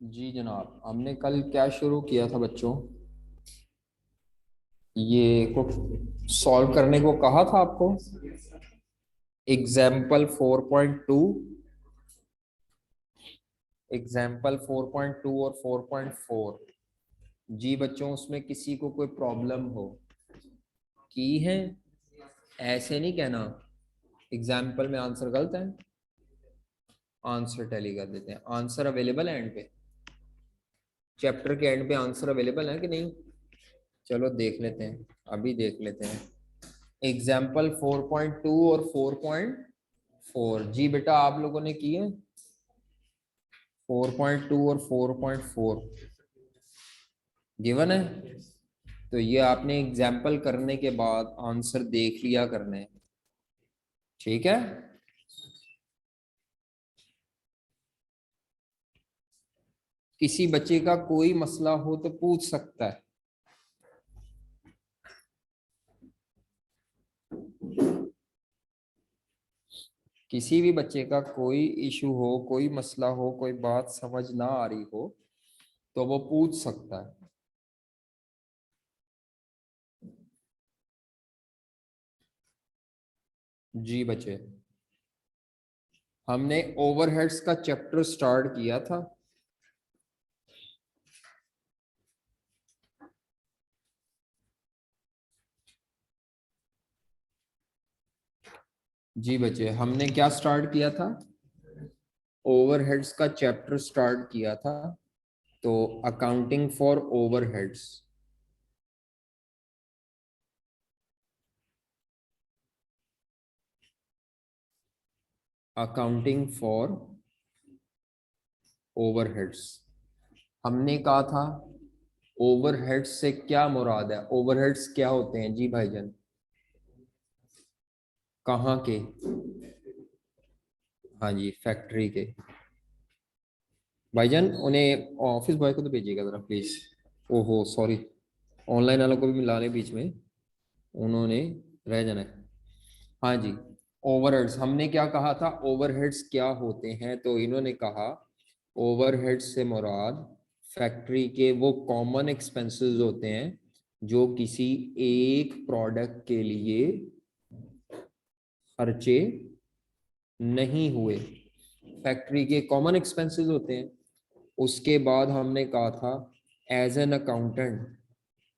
जी जनाब, हमने कल क्या शुरू किया था बच्चों? ये को सॉल्व करने को कहा था आपको। एग्जाम्पल 4.2, एग्जाम्पल 4.2 और 4.4। जी बच्चों, उसमें किसी को कोई प्रॉब्लम हो की है? ऐसे नहीं कहना एग्जाम्पल में आंसर गलत है। आंसर टैली कर देते हैं। आंसर अवेलेबल है एंड पे, चैप्टर के एंड पे आंसर अवेलेबल है कि नहीं? चलो देख लेते हैं, अभी देख लेते हैं। एग्जाम्पल 4.2 और 4.4। जी बेटा, आप लोगों ने किए 4.2 और 4.4 गिवन है। तो ये आपने एग्जाम्पल करने के बाद आंसर देख लिया करने हैं, ठीक है? किसी बच्चे का कोई मसला हो तो पूछ सकता है। किसी भी बच्चे का कोई इशू हो, कोई मसला हो, कोई बात समझ ना आ रही हो तो वो पूछ सकता है। जी बच्चे, हमने ओवरहेड्स का चैप्टर स्टार्ट किया था। जी बच्चे, हमने क्या स्टार्ट किया था? ओवरहेड्स का चैप्टर स्टार्ट किया था। तो accounting for overheads, accounting for overheads. हमने कहा था ओवरहेड्स से क्या मुराद है? ओवरहेड्स क्या होते हैं जी भाईजान? कहाँ के? हाँ जी, फैक्ट्री के। भाईजान, उन्हें ऑफिस बॉय को तो भेजिएगा जरा प्लीज। ओहो सॉरी, ऑनलाइन वालों को भी मिला लें बीच में, उन्होंने रह जाना है। हाँ जी, ओवरहेड्स हमने क्या कहा था? ओवरहेड्स क्या होते हैं? तो इन्होंने कहा ओवरहेड्स से मुराद फैक्ट्री के वो कॉमन एक्सपेंसेस होते हैं जो किसी एक प्रोडक्ट के लिए खर्चे नहीं हुए। फैक्ट्री के कॉमन एक्सपेंसेस होते हैं। उसके बाद हमने कहा था एज एन अकाउंटेंट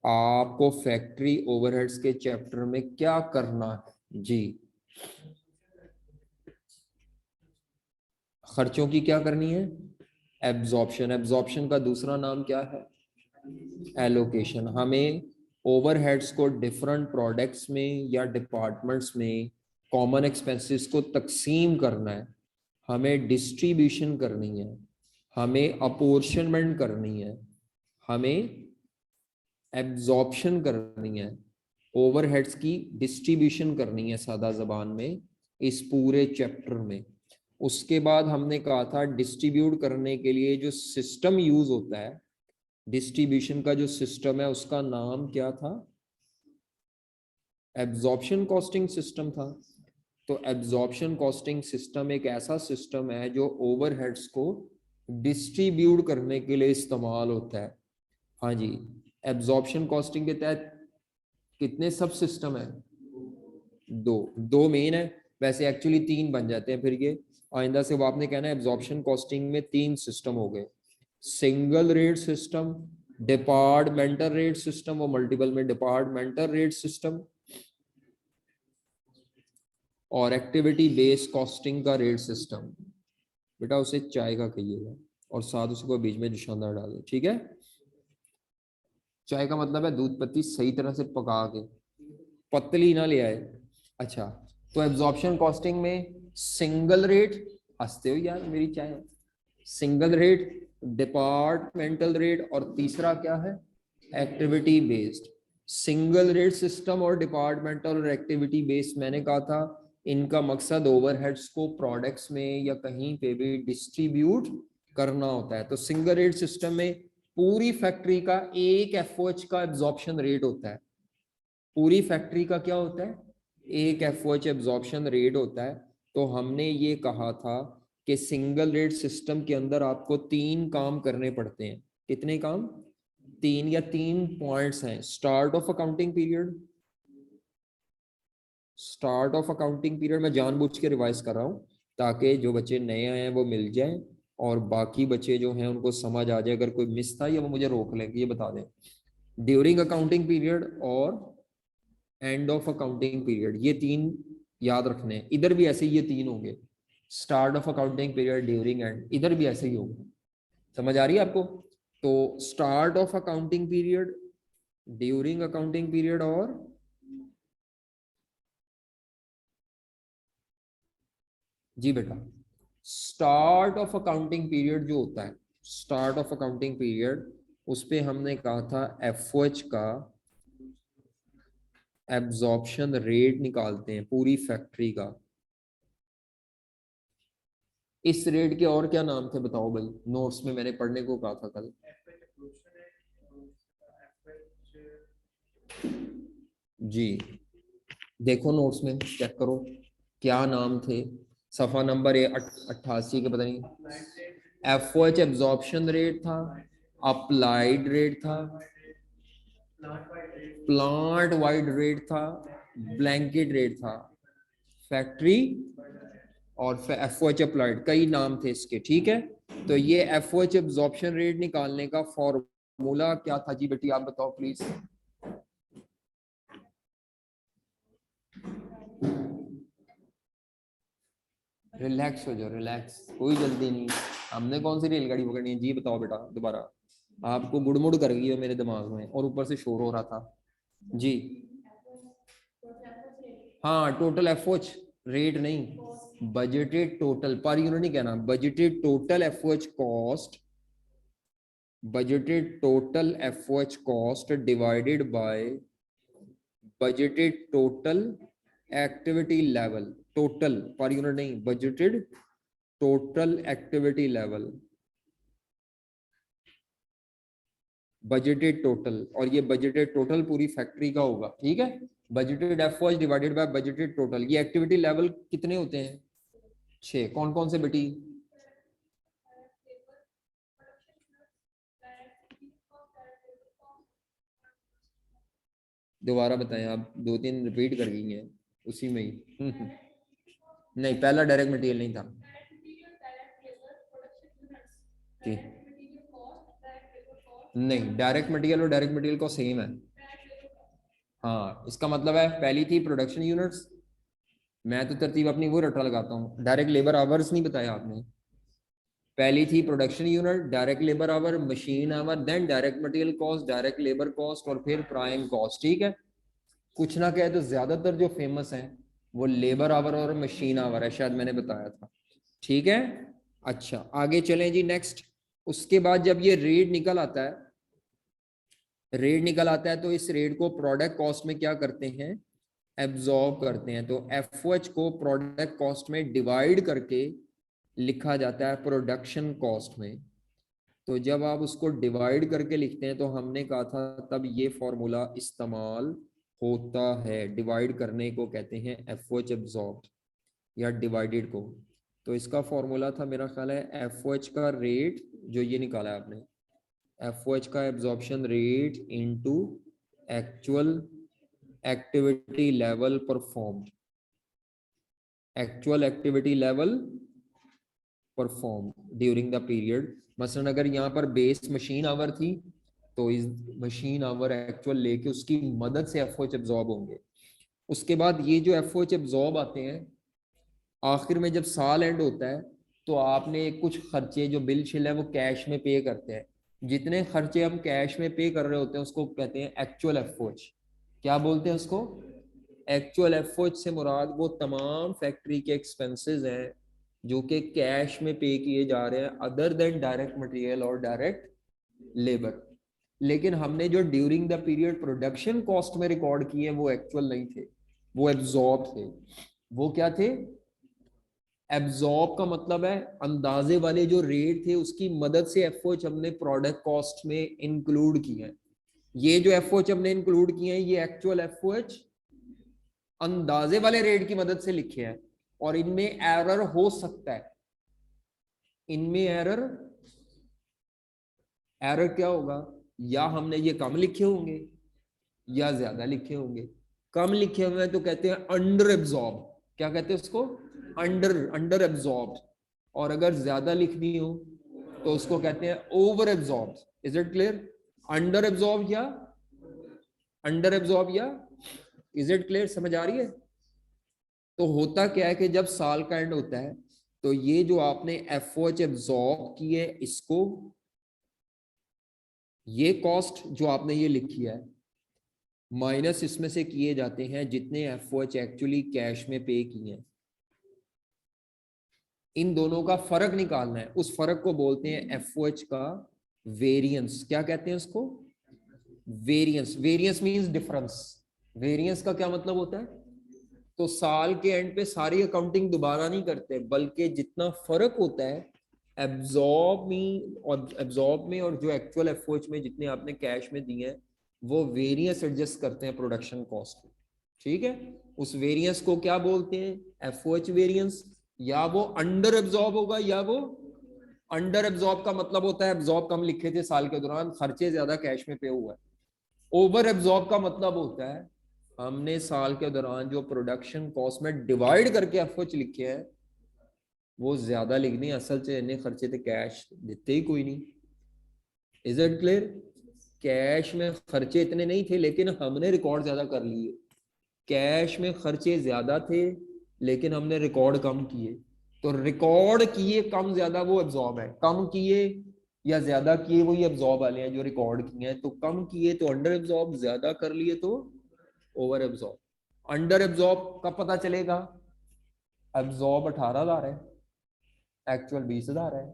आपको फैक्ट्री ओवरहेड्स के चैप्टर में क्या करना है जी? खर्चों की क्या करनी है? एब्जॉर्प्शन। एब्जॉर्प्शन का दूसरा नाम क्या है? एलोकेशन। हमें ओवरहेड्स को डिफरेंट प्रोडक्ट्स में या डिपार्टमेंट्स में कॉमन एक्सपेंसेस को तकसीम करना है, हमें डिस्ट्रीब्यूशन करनी है, हमें अपोर्शनमेंट करनी है, हमें एब्जॉर्प्शन करनी है, ओवरहेड्स की डिस्ट्रीब्यूशन करनी है सादा जबान में इस पूरे चैप्टर में। उसके बाद हमने कहा था डिस्ट्रीब्यूट करने के लिए जो सिस्टम यूज होता है, डिस्ट्रीब्यूशन का जो सिस्टम है उसका नाम क्या था? एब्जॉर्प्शन कॉस्टिंग सिस्टम था। तो एब्जॉर्प्शन कॉस्टिंग सिस्टम एक ऐसा सिस्टम है जो ओवरहेड्स को डिस्ट्रीब्यूट करने के लिए इस्तेमाल होता है। हाँ जी, एब्जॉर्प्शन कॉस्टिंग के तहत कितने सब सिस्टम है? दो। दो मेन है, वैसे एक्चुअली तीन बन जाते हैं फिर ये। आइंदा से वो आपने कहना है एब्जॉर्प्शन कॉस्टिंग में तीन सिस्टम हो गए। Single rate system, departmental rate system, वो मल्टीपल में डिपार्टमेंटल रेट सिस्टम, और एक्टिविटी बेस्ड कॉस्टिंग का रेट सिस्टम। बेटा उसे चाय का कहिएगा और साथ उसको बीच में निशानदार डाल दो, ठीक है? चाय का मतलब है दूध पत्ती सही तरह से पका के, पतली ना ले आए। अच्छा, तो एब्जॉर्प्शन कॉस्टिंग में सिंगल रेट, हंसते हो यार मेरी चाय, सिंगल रेट, डिपार्टमेंटल रेट, और तीसरा क्या है? Activity based. Single rate system और डिपार्टमेंटल और एक्टिविटी बेस्ड, मैंने कहा था इनका मकसद ओवरहेड्स को प्रोडक्ट्स में या कहीं पे भी डिस्ट्रीब्यूट करना होता है। तो सिंगल रेट सिस्टम में पूरी फैक्ट्री का एक एफओएच का एब्जॉर्प्शन रेट होता है। पूरी फैक्ट्री का क्या होता है? एक एफओएच एब्जॉर्प्शन रेट होता है। तो हमने ये कहा था कि सिंगल रेट सिस्टम के अंदर आपको 3 काम करने पड़ते हैं। कितने काम? 3 या 3 पॉइंट्स हैं। Start of accounting period, start of accounting period मैं जानबूझ के रिवाइज कर रहा हूँ ताकि जो बच्चे नए आए हैं वो मिल जाए और बाकी बच्चे जो हैं उनको समझ आ जाए। अगर कोई मिस था या वो मुझे रोक लेंगे, ये बता दें। ड्यूरिंग अकाउंटिंग पीरियड और एंड ऑफ अकाउंटिंग पीरियड, ये 3 याद रखने हैं। इधर भी ऐसे ही ये 3 होंगे, start of accounting period, during, and, इधर भी ऐसे ही होगा। समझ आ रही है आपको? तो start of accounting period, during accounting period और जी बेटा, स्टार्ट ऑफ अकाउंटिंग पीरियड जो होता है, स्टार्ट ऑफ अकाउंटिंग पीरियड, उस पे हमने कहा था एफओएच का एब्जॉर्प्शन रेट निकालते हैं पूरी फैक्ट्री का। इस रेट के और क्या नाम थे बताओ भाई, नोट्स में मैंने पढ़ने को कहा था कल। जी देखो नोट्स में चेक करो क्या नाम थे। सफा नंबर 88 के, पता नहीं। एफओएच एब्जॉर्प्शन रेट था, अप्लाइड रेट था, प्लांट वाइड रेट था, ब्लैंकेट रेट था, फैक्ट्री और एफओएच अप्लाइड, कई नाम थे इसके। ठीक है, तो ये एफओएच एब्जॉर्प्शन रेट निकालने का फॉर्मूला क्या था जी बेटी, आप बताओ प्लीज। रिलैक्स हो जाओ, रिलैक्स, कोई जल्दी नहीं। हमने कौन सी रेलगाड़ी पकड़नी है जी, बताओ बेटा दोबारा। आपको गुड़मुड़ कर गई है मेरे दिमाग में और ऊपर से शोर हो रहा था जी। हाँ टोटल एफओएच रेट नहीं, बजटेड टोटल पर यूनिट नहीं कहना, budgeted total FOH cost, budgeted total FOH cost divided by budgeted total activity level. Total per unit नहीं, budgeted total activity level, budgeted total. और ये बजटेड टोटल पूरी factory का होगा। ठीक है, budgeted FOH divided by budgeted total. ये activity level कितने होते हैं? 6। कौन कौन से बेटी? दोबारा बताएं, आप 2-3 रिपीट कर गई हैं उसी में ही। नहीं, पहला डायरेक्ट मटेरियल नहीं था जी। नहीं, डायरेक्ट मटेरियल और डायरेक्ट मटेरियल को सेम है। हाँ, इसका मतलब है पहली थी प्रोडक्शन यूनिट्स, मैं तो तरतीब अपनी वो रट्टा लगाता हूँ, डायरेक्ट लेबर आवर्स नहीं बताया आपने। पहली थी production unit, direct labour hour, machine hour, then direct material cost, direct labour cost और फिर प्राइम कॉस्ट। ठीक है, कुछ ना कहे तो ज्यादातर जो फेमस है वो लेबर आवर और मशीन आवर है, शायद मैंने बताया था। ठीक है, अच्छा आगे चलें जी नेक्स्ट। उसके बाद जब ये रेट निकल आता है, रेट निकल आता है तो इस रेट को प्रोडक्ट कॉस्ट में क्या करते हैं? एब्जॉर्ब करते हैं। तो एफओएच को प्रोडक्ट कॉस्ट में डिवाइड करके लिखा जाता है प्रोडक्शन कॉस्ट में। तो जब आप उसको डिवाइड करके लिखते हैं तो हमने कहा था तब ये फॉर्मूला इस्तेमाल होता है। डिवाइड करने को कहते हैं एफओएच एब्जॉर्ब या डिवाइडेड को। तो इसका फॉर्मूला था मेरा ख्याल है एफओएच का रेट जो ये निकाला है आपने, एफओएच का absorption rate into actual activity level performed, actual activity level perform during the period. मसलन अगर यहाँ पर बेस मशीन आवर थी तो इस मशीन आवर एक्चुअल लेके उसकी मदद से एफओएच एब्जॉर्ब होंगे। उसके बाद ये जो एफओएच एब्जॉर्ब आते हैं आखिर में जब साल एंड होता है तो आपने कुछ खर्चे जो बिल शिल है वो कैश में पे करते हैं। जितने खर्चे हम कैश में पे कर रहे होते हैं उसको कहते हैं एक्चुअल एफओएच। क्या बोलते हैं उसको? एक्चुअल एफओएच से मुराद वो तमाम फैक्ट्री के एक्सपेंसेस हैं जो कि कैश में पे किए जा रहे हैं अदर देन डायरेक्ट मटेरियल और डायरेक्ट लेबर। लेकिन हमने जो during the period production cost में रिकॉर्ड किए वो एक्चुअल नहीं थे, वो एब्जॉर्ब थे। वो क्या थे? एब्जॉर्ब का मतलब है अंदाजे वाले जो रेट थे उसकी मदद से एफओएच हमने प्रोडक्ट कॉस्ट में इंक्लूड किए हैं। ये जो एफओएच हमने इंक्लूड किए हैं ये एक्चुअल एफओएच अंदाजे वाले रेट की मदद से लिखे हैं और इनमें एरर हो सकता है। इनमें एरर, एरर क्या होगा, या हमने ये कम लिखे होंगे या ज्यादा लिखे होंगे। कम लिखे हुए हैं तो कहते हैं अंडर एब्जॉर्ब, क्या कहते हैं उसको, अंडर अंडर एब्जॉर्ब। और अगर ज्यादा लिखनी हो तो उसको कहते हैं over absorb. Is it clear, under absorb या अंडर एब्जॉर्ब या, इज इट क्लियर, समझ आ रही है। तो होता क्या है कि जब साल का एंड होता है तो ये जो आपने एफ ओ एच एब्जॉर्ब की है इसको, ये कॉस्ट जो आपने ये लिखी है माइनस इसमें से किए जाते हैं जितने F O H actually cash में पे किए हैं। इन दोनों का फर्क निकालना है, उस फर्क को बोलते हैं एफ ओ एच का वेरियंस। क्या कहते हैं उसको, variance. Variance means difference. Variance का क्या मतलब होता है, तो साल के एंड पे सारी अकाउंटिंग दोबारा नहीं करते बल्कि जितना फर्क होता है एब्जॉर्ब में और जो एक्चुअल एफओएच में जितने आपने कैश में दिए हैं वो वेरियंस एडजस्ट करते हैं प्रोडक्शन कॉस्ट में। ठीक है, उस वेरियंस को क्या बोलते हैं, एफओएच वेरियंस। या वो अंडर एब्जॉर्ब होगा या वो, अंडर एब्जॉर्ब का मतलब होता है एब्जॉर्ब कम लिखे थे साल के दौरान, खर्चे ज्यादा कैश में पे हुआ है। ओवर एब्जॉर्ब का मतलब होता है हमने साल के दौरान जो प्रोडक्शन कॉस्ट में डिवाइड करके एफओएच लिखे हैं वो ज्यादा लिखने, असल से इतने खर्चे थे कैश देते ही कोई नहीं। इज इट क्लियर, कैश में खर्चे इतने नहीं थे लेकिन हमने रिकॉर्ड ज्यादा कर लिए। कैश में खर्चे ज्यादा थे लेकिन हमने रिकॉर्ड कम किए। तो रिकॉर्ड किए कम ज्यादा वो एब्जॉर्ब है, कम किए या ज्यादा किए वही एब्जॉर्ब वाले हैं जो रिकॉर्ड किए हैं। तो कम किए तो अंडर एब्जॉर्ब, ज्यादा कर लिए तो ओवर एब्जॉर्ब। अंडर एब्जॉर्ब कब पता चलेगा, एब्जॉर्ब 18,000 है, एक्चुअल 20,000 है।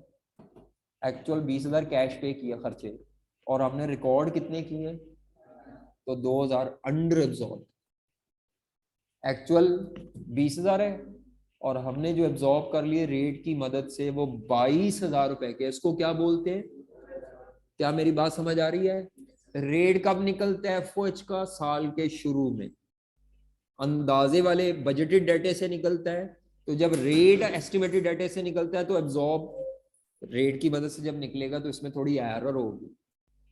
एक्चुअल 20,000 कैश पे किया खर्चे और हमने रिकॉर्ड कितने किए, तो 2,000 अंडर एब्जॉर्ब। एक्चुअल 20,000 है और हमने जो एब्जॉर्ब कर लिए रेट की मदद से वो 22,000 रुपए के, इसको क्या बोलते हैं, क्या मेरी बात समझ आ रही है। रेट कब निकलता है एफओएच का, साल के शुरू में अंदाजे वाले बजटेड डाटे से निकलता है। तो जब रेट एस्टिमेटेड डाटे से निकलता है तो एब्जॉर्ब रेट की मदद से जब निकलेगा तो इसमें थोड़ी एरर होगी,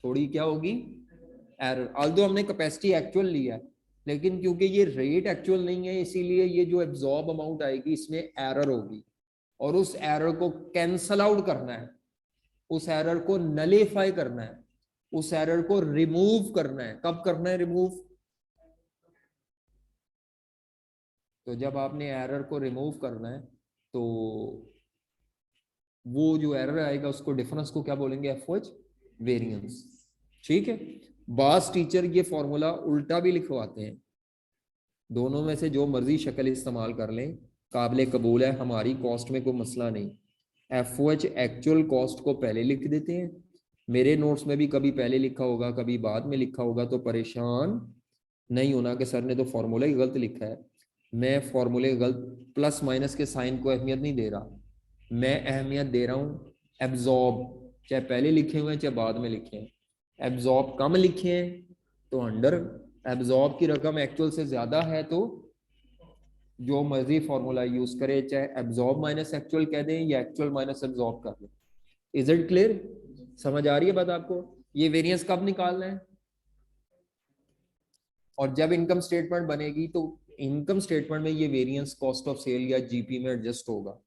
थोड़ी क्या होगी, एरर। ऑल्दो हमने कैपेसिटी एक्चुअल लिया है लेकिन क्योंकि ये रेट एक्चुअल नहीं है इसीलिए ये जो एब्जॉर्ब अमाउंट आएगी इसमें एरर होगी। और उस एरर को कैंसल आउट करना है, उस एरर को नलीफाई करना है, उस एरर को रिमूव करना है। कब करना है रिमूव, तो जब आपने एरर को रिमूव करना है तो वो जो एरर आएगा उसको, डिफरेंस को क्या बोलेंगे, एफओएच वेरिएंस। ठीक है, बास टीचर ये फॉर्मूला उल्टा भी लिखवाते हैं, दोनों में से जो मर्जी शक्ल इस्तेमाल कर लें काबिल कबूल है, हमारी कॉस्ट में कोई मसला नहीं। एफओएच एक्चुअल कॉस्ट को पहले लिख देते हैं, मेरे नोट्स में भी कभी पहले लिखा होगा कभी बाद में लिखा होगा, तो परेशान नहीं होना कि सर ने तो फॉर्मूला ही गलत लिखा है। मैं फॉर्मूले गलत प्लस माइनस के साइन को अहमियत नहीं दे रहा, मैं अहमियत दे रहा हूँ एब्जॉर्ब, चाहे पहले लिखे हुए हैं चाहे बाद में लिखे हैं। एब्जॉर्ब कम लिखे हैं तो अंडर, एब्जॉर्ब की रकम एक्चुअल से ज्यादा है तो जो मर्जी फॉर्मूला यूज करे, चाहे एब्जॉर्ब माइनस एक्चुअल कह दें या एक्चुअल माइनस एब्जॉर्ब कर दें। इज इट क्लियर, समझ आ रही है बात आपको। ये वेरिएंस कब निकालना है, और जब इनकम स्टेटमेंट बनेगी तो इनकम स्टेटमेंट में ये वेरिएंस कॉस्ट ऑफ सेल या जीपी में एडजस्ट होगा,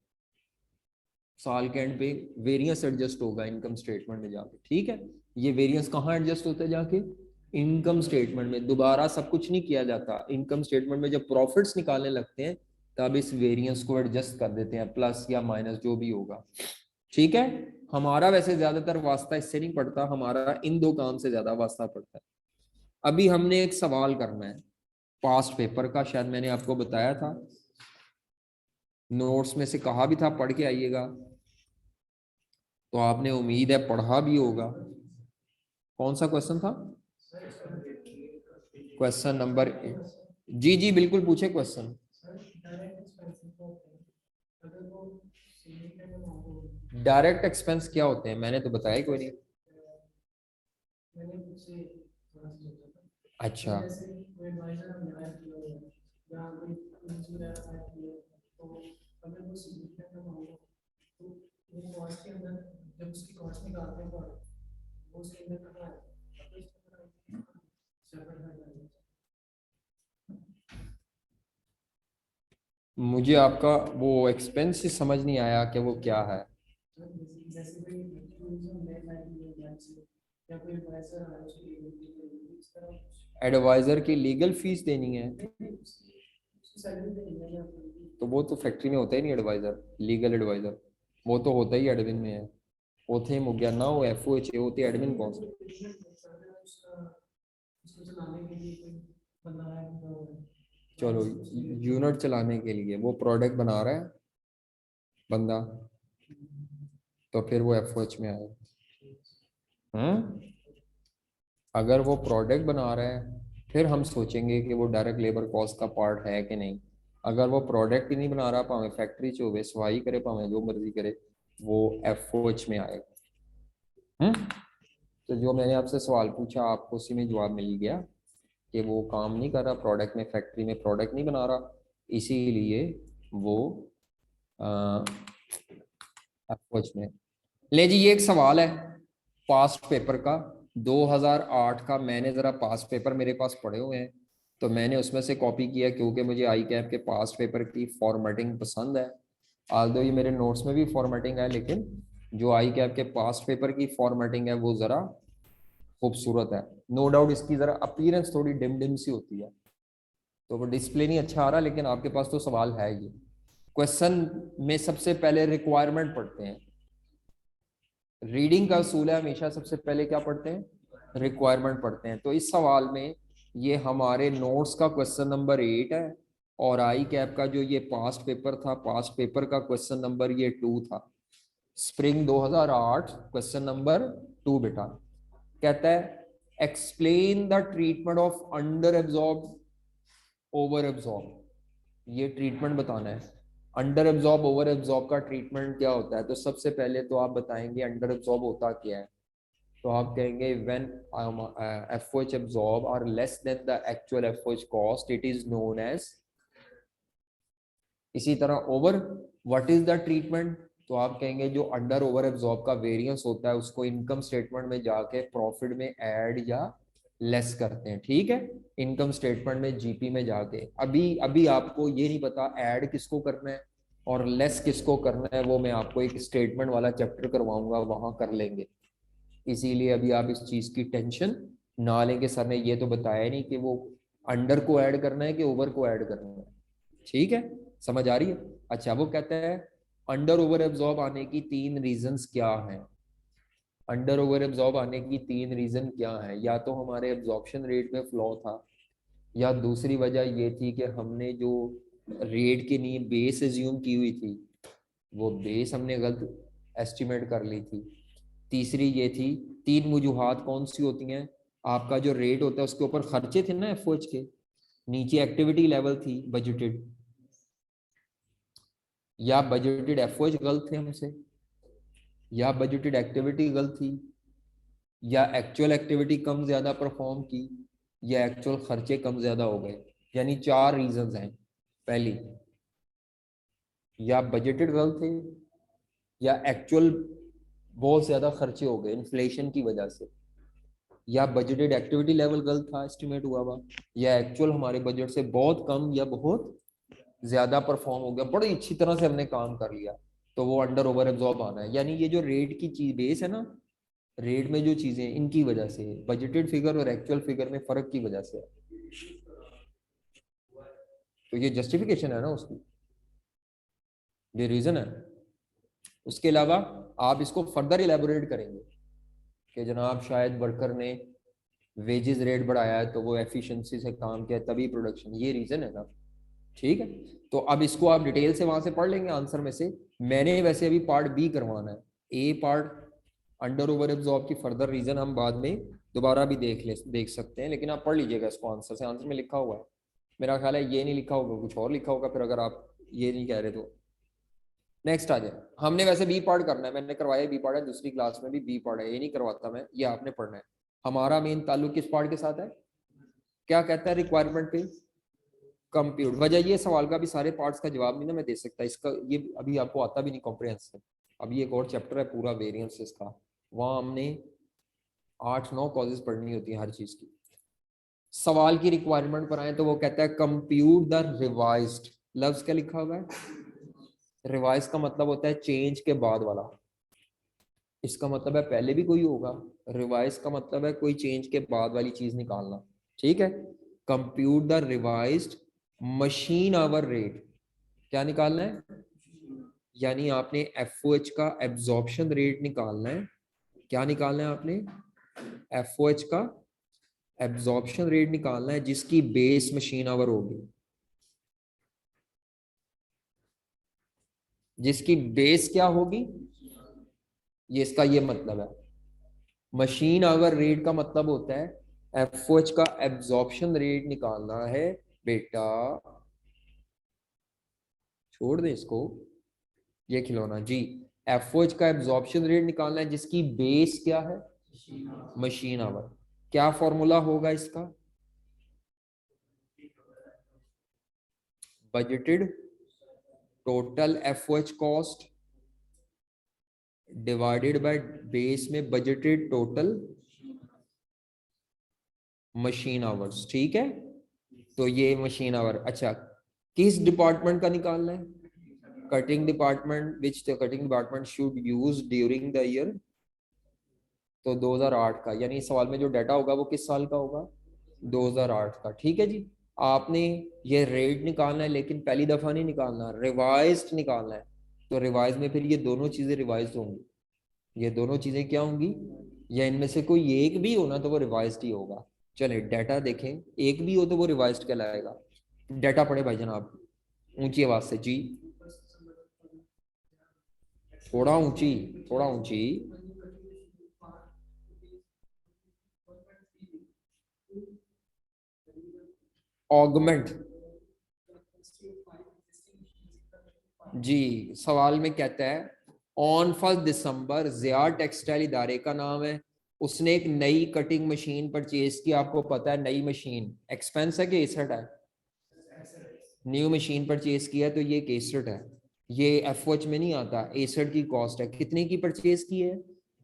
साल के एंड पे वेरिएंस एडजस्ट होगा इनकम स्टेटमेंट में जाके। ठीक है, ये वेरिएंस कहाँ एडजस्ट होता है, जाके इनकम स्टेटमेंट में। दोबारा सब कुछ नहीं किया जाता, इनकम स्टेटमेंट में जब प्रॉफिट्स निकालने लगते हैं तब इस वेरिएंस को एडजस्ट कर देते हैं, प्लस या माइनस जो भी होगा। ठीक है, हमारा वैसे ज्यादातर वास्ता इससे नहीं पड़ता, हमारा इन दो काम से ज्यादा वास्ता पड़ता है। अभी हमने एक सवाल करना है पास्ट पेपर का, शायद मैंने आपको बताया था, नोट्स में से कहा भी था पढ़ के आइएगा, तो आपने उम्मीद है पढ़ा भी होगा। कौन सा क्वेश्चन था, क्वेश्चन नंबर 8। जी जी बिल्कुल पूछे क्वेश्चन। डायरेक्ट एक्सपेंस क्या होते हैं, मैंने तो बताया कोई नहीं। अच्छा, कॉस्ट के अंदर जब उसकी कॉस्ट निकालते हैं वो उसके अंदर कहाँ है, मुझे आपका वो एक्सपेंस समझ नहीं आया कि वो क्या है। जैसे कोई टूरिज्म ले या कोई एडवाइजर है उसकी इस तरह एडवाइजर की लीगल फीस देनी है सैलरी देनी है। तो वो तो फैक्ट्री में होता ही नहीं एडवाइजर, लीगल एडवाइजर वो तो होता ही एडमिन में है। ओथे हो गया ना, वो एफ ओ एच होती है एडमिन कॉस्ट। उसको चलाने के लिए कोई बंदा है चलो यूनिट चलाने के लिए वो प्रोडक्ट बना रहा है बंदा, तो फिर वो एफ ओ एच में आएगा। अगर वो प्रोडक्ट बना रहा है फिर हम सोचेंगे कि वो डायरेक्ट लेबर कॉस्ट का पार्ट है कि नहीं। अगर वो प्रोडक्ट ही नहीं बना रहा, भावे फैक्ट्री च होवे, सफाई करे, भावे जो मर्जी करे, वो एफ ओ एच में आएगा। तो जो मैंने आपसे सवाल पूछा आपको उसी में जवाब मिल गया कि वो काम नहीं कर रहा प्रोडक्ट में, फैक्ट्री में प्रोडक्ट नहीं बना रहा, इसीलिए वो एफ में। ले जी, ये एक सवाल है पास्ट पेपर का 2008 का। मैंने ज़रा पास्ट पेपर मेरे पास पढ़े हुए हैं तो मैंने उसमें से कॉपी किया, क्योंकि मुझे आई कैप के पास्ट पेपर की फॉर्मेटिंग पसंद है। आल्दो ये मेरे नोट्स में भी फॉर्मेटिंग है, लेकिन जो आई कैप के पास्ट पेपर की फॉर्मेटिंग है वो ज़रा खूबसूरत है। नो डाउट इसकी ज़रा अपीयरेंस थोड़ी डिम डिम सी होती है, तो वो डिस्प्ले नहीं अच्छा आ रहा, लेकिन आपके पास तो सवाल है। ये क्वेश्चन में सबसे पहले रिक्वायरमेंट पढ़ते हैं। रीडिंग का असूल है, हमेशा सबसे पहले क्या पढ़ते हैं, रिक्वायरमेंट पढ़ते हैं। तो इस सवाल में ये हमारे नोट्स का क्वेश्चन नंबर 8 है, और आई कैप का जो ये पास्ट पेपर था, पास्ट पेपर का क्वेश्चन नंबर ये 2 था। स्प्रिंग 2008 क्वेश्चन नंबर 2 बेटा। कहता है explain the treatment of under absorb over absorb. ये ट्रीटमेंट बताना है। अंडर एब्जॉर्ब ओवर एब्जॉर्ब का ट्रीटमेंट क्या होता है, तो सबसे पहले तो आप बताएंगे अंडर एब्जॉर्ब होता क्या है। तो आप कहेंगे when FOH absorb are less than the actual FOH cost it is known as। इसी तरह over, what is the treatment, तो आप कहेंगे जो अंडर ओवर एब्जॉर्ब का वेरिएंस होता है उसको इनकम स्टेटमेंट में जाके प्रॉफिट में ऐड या लेस करते हैं। ठीक है, इनकम स्टेटमेंट में जीपी में जाके। अभी अभी आपको ये नहीं पता ऐड किसको करना है और लेस किसको करना है, वो मैं आपको एक स्टेटमेंट वाला चैप्टर करवाऊंगा, वहां कर लेंगे। इसीलिए अभी आप इस चीज की टेंशन ना लें कि सर ने ये तो बताया नहीं कि वो अंडर को ऐड करना है कि ओवर को ऐड करना है। ठीक है, समझ आ रही है। अच्छा, वो कहता है अंडर ओवर एब्जॉर्ब आने की 3 रीजंस क्या हैं। अंडर ओवर एब्जॉर्ब आने की 3 रीजन क्या है, या तो हमारे एब्जॉर्प्शन रेट में फ्लॉ था, या दूसरी वजह ये थी कि हमने जो रेट के लिए बेस एज्यूम की हुई थी वो बेस हमने गलत एस्टिमेट कर ली थी। तीसरी ये थी, 3 वजूहात कौन सी होती हैं, आपका जो रेट होता है उसके ऊपर खर्चे थे ना एफओएच के, नीचे एक्टिविटी लेवल थी बजटेड, या बजटेड एफओएच गलत थे हमसे, या बजटेड एक्टिविटी गलत थी, या एक्चुअल एक्टिविटी कम ज्यादा परफॉर्म की, या एक्चुअल खर्चे कम ज्यादा हो गए। यानी 4 रीजंस हैं। पहली, या बजटेड गलत थे, या एक्चुअल बहुत ज्यादा खर्चे हो गए इन्फ्लेशन की वजह से, या बजटेड एक्टिविटी लेवल गलत था एस्टिमेट हुआ, या एक्चुअल हमारे बजट से बहुत कम या बहुत ज्यादा परफॉर्म हो गया, बड़ी अच्छी तरह से हमने काम कर लिया, तो वो अंडर ओवर एब्जॉर्ब आना है। यानी ये जो रेट की चीज बेस है ना, रेट में जो चीजें इनकी वजह से, बजटेड फिगर और एक्चुअल फिगर में फर्क की वजह से, तो ये जस्टिफिकेशन है ना उसकी, ये रीजन है। उसके अलावा आप इसको फर्दर इलेबोरेट करेंगे कि जनाब शायद वर्कर ने वेजेस रेट बढ़ाया है तो वो एफिशिएंसी से काम किया तभी प्रोडक्शन, ये रीजन है ना। ठीक है, तो अब इसको आप डिटेल से वहां से पढ़ लेंगे आंसर में से। मैंने वैसे अभी पार्ट बी करवाना है, ए पार्ट अंडर ओवर एब्जॉर्ब की फर्दर रीजन हम बाद में दोबारा भी देख सकते हैं, लेकिन आप पढ़ लीजिएगा इसको, आंसर से आंसर में लिखा हुआ है। मेरा ख्याल है ये नहीं लिखा होगा, कुछ और लिखा होगा फिर, अगर आप ये नहीं कह रहे तो। नेक्स्ट आ जाए, हमने वैसे बी पार्ट करना है, मैंने करवाया बी पार्ट है, दूसरी क्लास में भी बी पार्ट है, ये नहीं करवाता मैं, ये आपने पढ़ना है। हमारा मेन ताल्लुक किस पार्ट के साथ है, क्या कहता है रिक्वायरमेंट पे, कंप्यूट। वजह ये सवाल का भी सारे पार्ट्स का जवाब नहीं ना मैं दे सकता, इसका ये अभी आपको आता भी नहीं कॉम्प्रिहेंसिव, अभी एक और चैप्टर है पूरा वेरिएंसेस का, वहाँ हमने 8-9 कॉजेज पढ़नी होती है हर चीज की। सवाल की रिक्वायरमेंट पर आए तो वो कहता है कंप्यूट द रिवाइज्ड, लफ्ज क्या लिखा हुआ है, रिवाइज का मतलब होता है चेंज के बाद वाला, इसका मतलब है पहले भी कोई होगा, रिवाइज का मतलब है कोई चेंज के बाद वाली चीज निकालना, ठीक है। Compute the revised machine hour rate, क्या निकालना है, यानी आपने एफओएच का एब्जॉर्प्शन रेट निकालना है। क्या निकालना है आपने, एफओएच का एब्जॉर्प्शन रेट निकालना है जिसकी बेस मशीन आवर होगी, जिसकी बेस क्या होगी, ये इसका ये मतलब है। मशीन आवर रेट का मतलब होता है एफओएच का एब्जॉर्प्शन रेट निकालना है बेटा, छोड़ दे इसको, ये खिलौना जी। एफओएच का एब्जॉर्प्शन रेट निकालना है जिसकी बेस क्या है, मशीन आवर। क्या फॉर्मूला होगा इसका, budgeted total FOH cost divided by base में बजटेड टोटल मशीन आवर्स, ठीक है। तो ये मशीन आवर, अच्छा किस डिपार्टमेंट का निकालना है, cutting department, which the cutting department should use during the year, तो 2008 का, यानी इस सवाल में जो डाटा होगा वो किस साल का होगा, 2008 का, ठीक है जी। आपने ये रेट निकालना है लेकिन पहली दफा नहीं निकालना, रिवाइज्ड निकालना है। तो रिवाइज में फिर ये दोनों चीजें रिवाइज्ड होंगी, ये दोनों चीजें क्या होंगी, या इनमें से कोई एक भी होना तो वो रिवाइज्ड ही होगा। चले डाटा देखें, एक भी हो तो वो रिवाइज्ड कहलाएगा। डाटा पढ़े भाई जनाब, ऊंची आवाज से जी, थोड़ा ऊंची, थोड़ा ऊंची। ऑगमेंट, जी सवाल में कहता है ऑन 1 दिसंबर जिया टेक्सटाइल इदारे का नाम है, उसने एक नई कटिंग मशीन परचेज की, आपको पता है नई मशीन एक्सपेंस है कि एसेट है, न्यू मशीन परचेज किया तो ये एसेट है, ये एफओएच में नहीं आता, एसेट की कॉस्ट है। कितने की परचेज की है,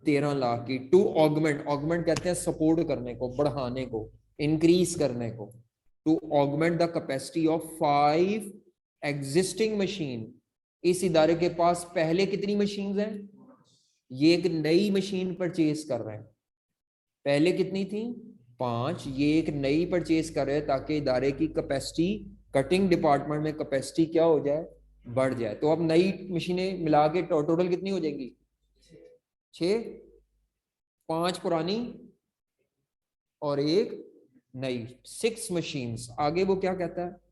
13 लाख की। टू ऑगमेंट, ऑगमेंट कहते हैं सपोर्ट करने को, बढ़ाने को, इंक्रीज करने को। To augment the capacity of 5 existing machine, इस इदारे के पास पहले कितनी मशीन हैं, ये एक नई मशीन परचेज कर रहे हैं, पहले कितनी थी 5, ये एक नई परचेज कर रहे हैं ताकि इदारे की कैपेसिटी, कटिंग डिपार्टमेंट में कैपेसिटी क्या हो जाए, बढ़ जाए। तो अब नई मशीनें मिला के टोटल कितनी हो जाएंगी, 6, 5 पुरानी और एक नई, 6 मशीन्स। आगे वो क्या कहता है,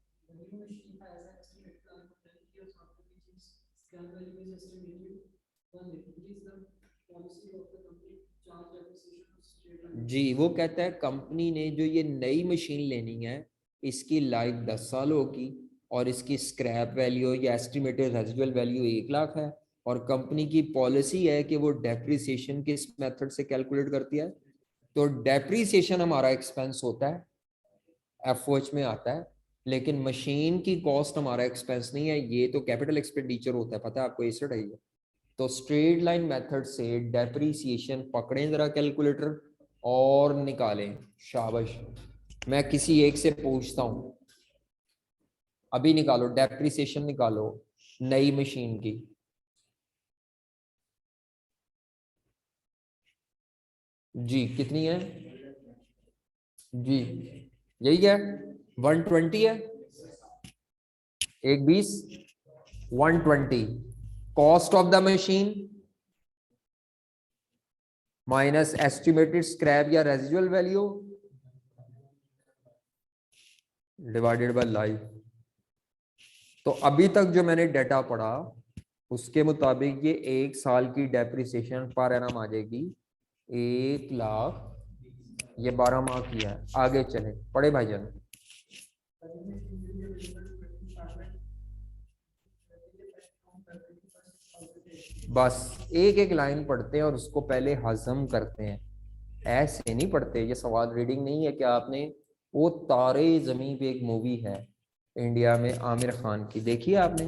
जी वो कहता है कंपनी ने जो ये नई मशीन लेनी है इसकी लाइफ 10 साल होगी और इसकी स्क्रैप वैल्यू या एस्टिमेटेड रेजिडुअल वैल्यू 1 लाख है, और कंपनी की पॉलिसी है कि वो डेप्रिसिएशन किस मेथड से कैलकुलेट करती है, तो डेप्रिसिएशन हमारा एक्सपेंस होता है, एफओएच में आता है, लेकिन मशीन की कॉस्ट हमारा एक्सपेंस नहीं है, ये तो कैपिटल एक्सपेंडिचर होता है, पता है आपको, एसेट है ये। तो स्ट्रेट लाइन मेथड से डेप्रीसिएशन पकड़ें जरा कैलकुलेटर और निकालें, शाबाश। मैं किसी एक से पूछता हूं, अभी निकालो डेप्रीसिएशन निकालो नई मशीन की, जी कितनी है, जी यही है 120 है, 120, 120 cost of the machine minus estimated scrap या residual value divided by life. तो अभी तक जो मैंने डाटा पढ़ा उसके मुताबिक ये 1 साल की डेप्रिसिएशन पर एनम आ जाएगी 1 लाख, ये 12 माह की है। आगे चले पढ़े भाईजान, बस एक एक लाइन पढ़ते हैं और उसको पहले हजम करते हैं, ऐसे नहीं पढ़ते। ये सवाल रीडिंग नहीं है कि आपने, वो तारे जमीन पे एक मूवी है इंडिया में आमिर खान की, देखी है आपने,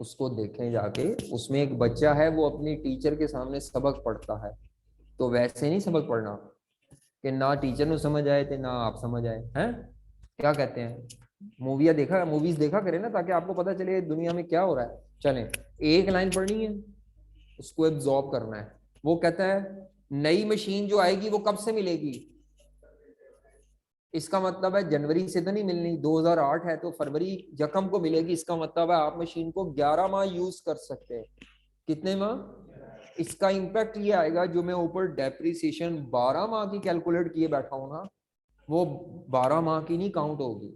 उसको देखें जाके, उसमें एक बच्चा है वो अपनी टीचर के सामने सबक पढ़ता है, तो वैसे नहीं सबक पढ़ना कि ना टीचर ਨੂੰ समझ आए थे ना आप समझ आए हैं, क्या कहते हैं, मूवीज देखा करें ना, ताकि आपको पता चले दुनिया में क्या हो रहा है। चलें, एक लाइन पढ़नी है, उसको एब्जॉर्ब करना है। वो कहता है नई मशीन जो आएगी वो कब से मिलेगी, इसका मतलब है जनवरी से तो नहीं मिलनी, 2008 है तो फरवरी जकम को मिलेगी, इसका मतलब है आप मशीन को 11 माह यूज कर सकते हैं। कितने माह? इसका इंपैक्ट ये आएगा जो मैं ऊपर डेप्रिसिएशन 12 माह की कैलकुलेट किए बैठा हूं ना, वो 12 माह की नहीं काउंट होगी,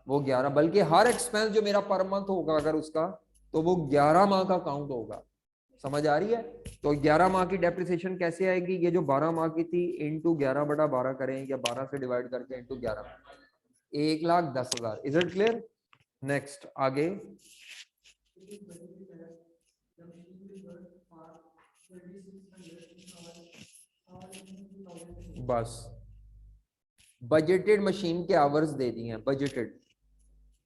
वो 11, बल्कि हर एक्सपेंस जो मेरा पर मंथ होगा अगर उसका, तो वो 11 माह का काउंट होगा। समझ आ रही है? तो 11 माह की डेप्रिसिएशन कैसे आएगी, ये जो 12 माह की थी इंटू 11/12 करें या 12 से डिवाइड करके into 11, 1,10,000। Is it clear? Next आगे, बस बजटेड मशीन के आवर्स दे दिए हैं,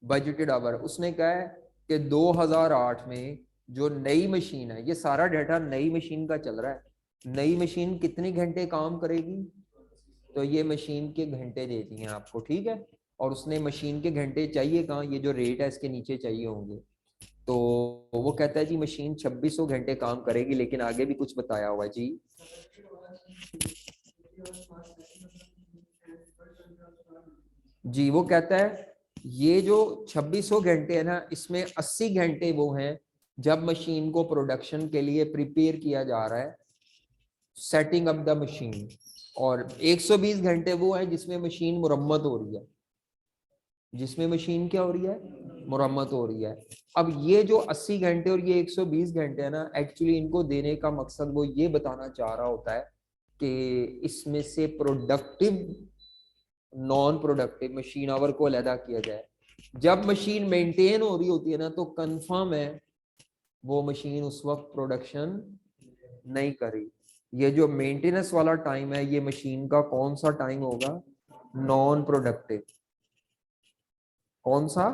बजटेड आवर। उसने कहा है कि 2008 में जो नई मशीन है, ये सारा डाटा नई मशीन का चल रहा है, नई मशीन कितने घंटे काम करेगी, तो ये मशीन के घंटे दे दिए हैं आपको, ठीक है। और उसने मशीन के घंटे चाहिए कहाँ, ये जो रेट है इसके नीचे चाहिए होंगे। तो वो कहता है जी मशीन 2600 घंटे काम करेगी, लेकिन आगे भी कुछ बताया हुआ है जी। जी वो कहता है ये जो 2600 घंटे है ना, इसमें 80 घंटे वो हैं जब मशीन को प्रोडक्शन के लिए प्रिपेयर किया जा रहा है, सेटिंग अप द मशीन, और 120 घंटे वो है जिसमें मशीन मुरम्मत हो रही है, जिसमें मशीन क्या हो रही है, मुरम्मत हो रही है। अब ये जो 80 घंटे और ये 120 घंटे है ना, एक्चुअली इनको देने का मकसद वो ये बताना चाह रहा होता है कि इसमें से productive non productive machine our को अलहदा किया जाए। जब मशीन मेंटेन हो रही होती है ना, तो कंफर्म है वो मशीन उस वक्त प्रोडक्शन नहीं करी। ये जो मेंटेनेंस वाला टाइम है, ये मशीन का कौन सा टाइम होगा, नॉन प्रोडक्टिव। कौन सा?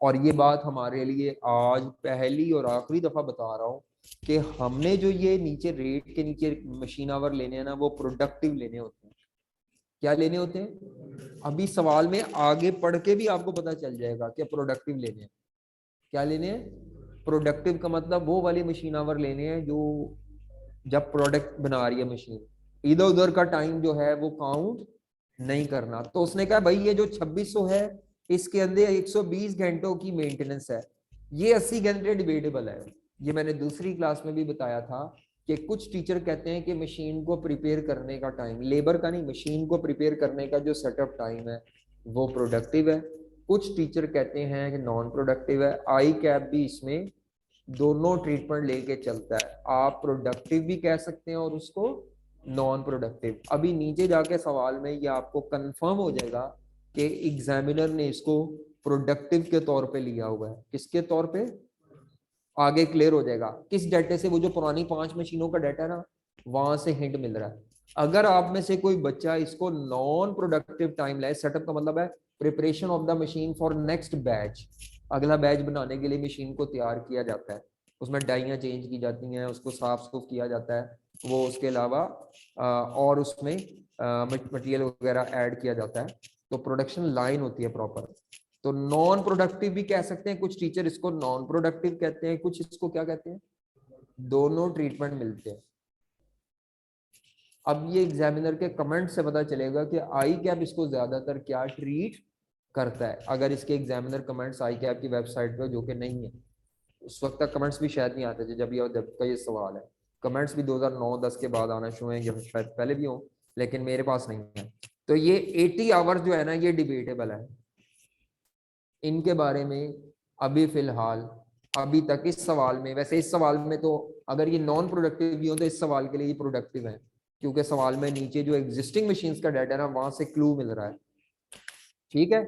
और ये बात हमारे लिए आज पहली और आखिरी दफा बता रहा हूं कि हमने जो ये नीचे रेट के नीचे मशीन आवर लेने हैं ना, वो प्रोडक्टिव लेने होते हैं। क्या लेने होते हैं? अभी सवाल में आगे पढ़ के भी आपको पता चल जाएगा कि प्रोडक्टिव लेने हैं। क्या लेने हैं? प्रोडक्टिव का मतलब वो वाली मशीन आवर लेने हैं जो जब प्रोडक्ट बना रही है मशीन, इधर उधर का टाइम जो है वो काउंट नहीं करना। तो उसने कहा भाई ये जो 2600 है, इसके अंदर 120 घंटों की मेंटेनेंस है, ये 80 घंटे डिबेटेबल है। ये मैंने दूसरी क्लास में भी बताया था कि कुछ टीचर कहते हैं कि मशीन को प्रिपेयर करने का टाइम, लेबर का नहीं, मशीन को प्रिपेयर करने का जो सेटअप टाइम है वो प्रोडक्टिव है। कुछ टीचर कहते हैं कि नॉन प्रोडक्टिव है। आई कैप भी इसमें दोनों ट्रीटमेंट लेके चलता है, आप प्रोडक्टिव भी कह सकते हैं और उसको नॉन प्रोडक्टिव। अभी नीचे जाके सवाल में ये आपको कंफर्म हो जाएगा कि एग्जामिनर ने इसको प्रोडक्टिव के तौर पे लिया हुआ है। किसके तौर पे? आगे क्लियर हो जाएगा किस डाटे से, वो जो पुरानी 5 मशीनों का डाटा है ना, वहां से हिंट मिल रहा है। अगर आप में से कोई बच्चा इसको नॉन प्रोडक्टिव टाइम लाए, सेटअप का मतलब है preparation of the machine for next batch, अगला बैच बनाने के लिए मशीन को तैयार किया जाता है, उसमें डाइयाँ चेंज की जाती हैं, उसको साफ सुफ किया जाता है, वो उसके अलावा और उसमें मटेरियल वगैरह ऐड किया जाता है, तो प्रोडक्शन लाइन होती है प्रॉपर। तो नॉन प्रोडक्टिव भी कह सकते हैं, कुछ टीचर इसको नॉन प्रोडक्टिव कहते हैं, कुछ इसको क्या कहते हैं, दोनों ट्रीटमेंट मिलते हैं। अब ये एग्जामिनर के कमेंट से पता चलेगा कि आई कैप इसको ज्यादातर क्या ट्रीट करता है। अगर इसके एग्जामिनर कमेंट्स आई कैप की वेबसाइट पे, जो कि नहीं है, उस वक्त तक कमेंट्स भी शायद नहीं आते थे जब का ये सवाल है। कमेंट्स भी 2009-10 के बाद आना शुरू हैं, शायद पहले भी हों, लेकिन मेरे पास नहीं है। तो ये 80 आवर्स जो है ना, ये डिबेटेबल है। इनके बारे में अभी फिलहाल अभी तक इस सवाल में, वैसे इस सवाल में तो अगर ये नॉन प्रोडक्टिव भी हो तो इस सवाल के लिए ये प्रोडक्टिव है, क्योंकि सवाल में नीचे जो एग्जिस्टिंग मशीन्स का डाटा है ना, वहां से क्लू मिल रहा है। ठीक है,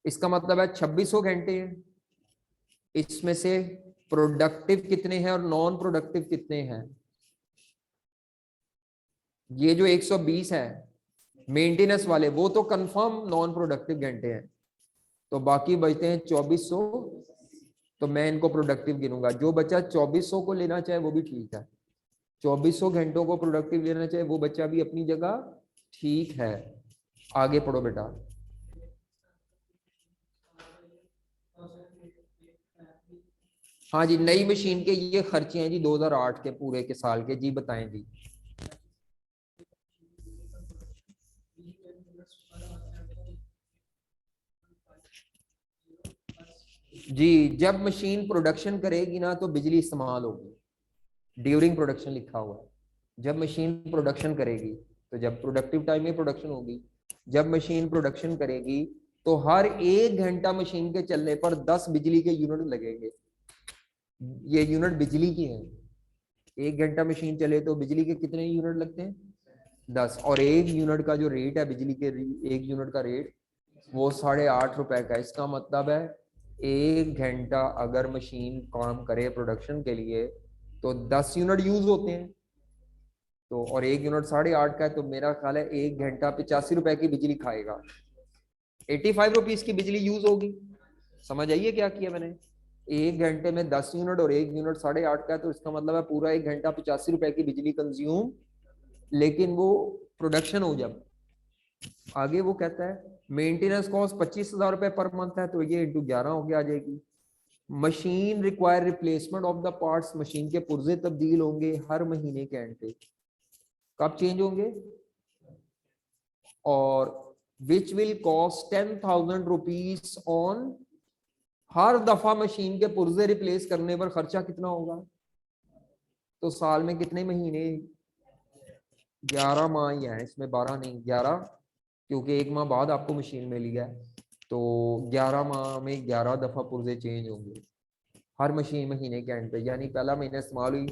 इसका मतलब है 2600 घंटे हैं, इसमें से प्रोडक्टिव कितने हैं और नॉन प्रोडक्टिव कितने हैं। ये जो 120 है मेंटेनेंस वाले, वो तो कंफर्म नॉन प्रोडक्टिव घंटे हैं, तो बाकी बचते हैं 2400 तो मैं इनको प्रोडक्टिव गिनूंगा। जो बच्चा 2400 को लेना चाहे वो भी ठीक है, 2400 घंटों को प्रोडक्टिव लेना चाहे वो बच्चा भी अपनी जगह ठीक है। आगे पढ़ो बेटा। हाँ जी, नई मशीन के ये खर्चे हैं जी 2008 के पूरे के साल के जी, बताएं जी। जी, जब मशीन प्रोडक्शन करेगी ना तो बिजली इस्तेमाल होगी, ड्यूरिंग प्रोडक्शन लिखा हुआ है। जब मशीन प्रोडक्शन करेगी तो जब प्रोडक्टिव टाइम में प्रोडक्शन होगी, जब मशीन प्रोडक्शन करेगी तो हर 1 घंटा मशीन के चलने पर 10 बिजली के यूनिट लगेंगे। ये यूनिट बिजली की है। 1 घंटा मशीन चले तो बिजली के कितने यूनिट लगते हैं? 10। और 1 यूनिट का जो रेट है बिजली के, 1 यूनिट का रेट वो 8.5 रुपए का। इसका मतलब है 1 घंटा अगर मशीन काम करे प्रोडक्शन के लिए तो 10 यूनिट यूज होते हैं। तो और 1 यूनिट 8.5 का है, तो मेरा ख्याल है 1 घंटा 85 रुपए की बिजली खाएगा। 85 रुपीज की बिजली यूज होगी। समझ आइए क्या किया मैंने? 1 घंटे में 10 यूनिट और 1 यूनिट 8.5 का है, तो इसका मतलब है पूरा 1 घंटा 85 रुपए की बिजली कंज्यूम। लेकिन वो प्रोडक्शन हो जब। आगे वो कहता है मेंटेनेंस कॉस्ट 25,000 रुपए पर मंथ है, तो ये इंटू 11 हो गया आ जाएगी। Machine require replacement of the parts, machine के पुर्जे तब्दील होंगे हर महीने के एंड पे। कब चेंज होंगे? और which will cost 10,000 rupees on, हर दफा मशीन के पुर्जे रिप्लेस करने पर खर्चा कितना होगा? तो साल में कितने महीने? 11 माह ही है इसमें, 12 नहीं 11, क्योंकि 1 माह बाद आपको मशीन मिली है। तो 11 माह में 11 दफा पुर्जे चेंज होंगे हर मशीन महीने के एंड पे। यानी पहला महीना इस्तेमाल हुई,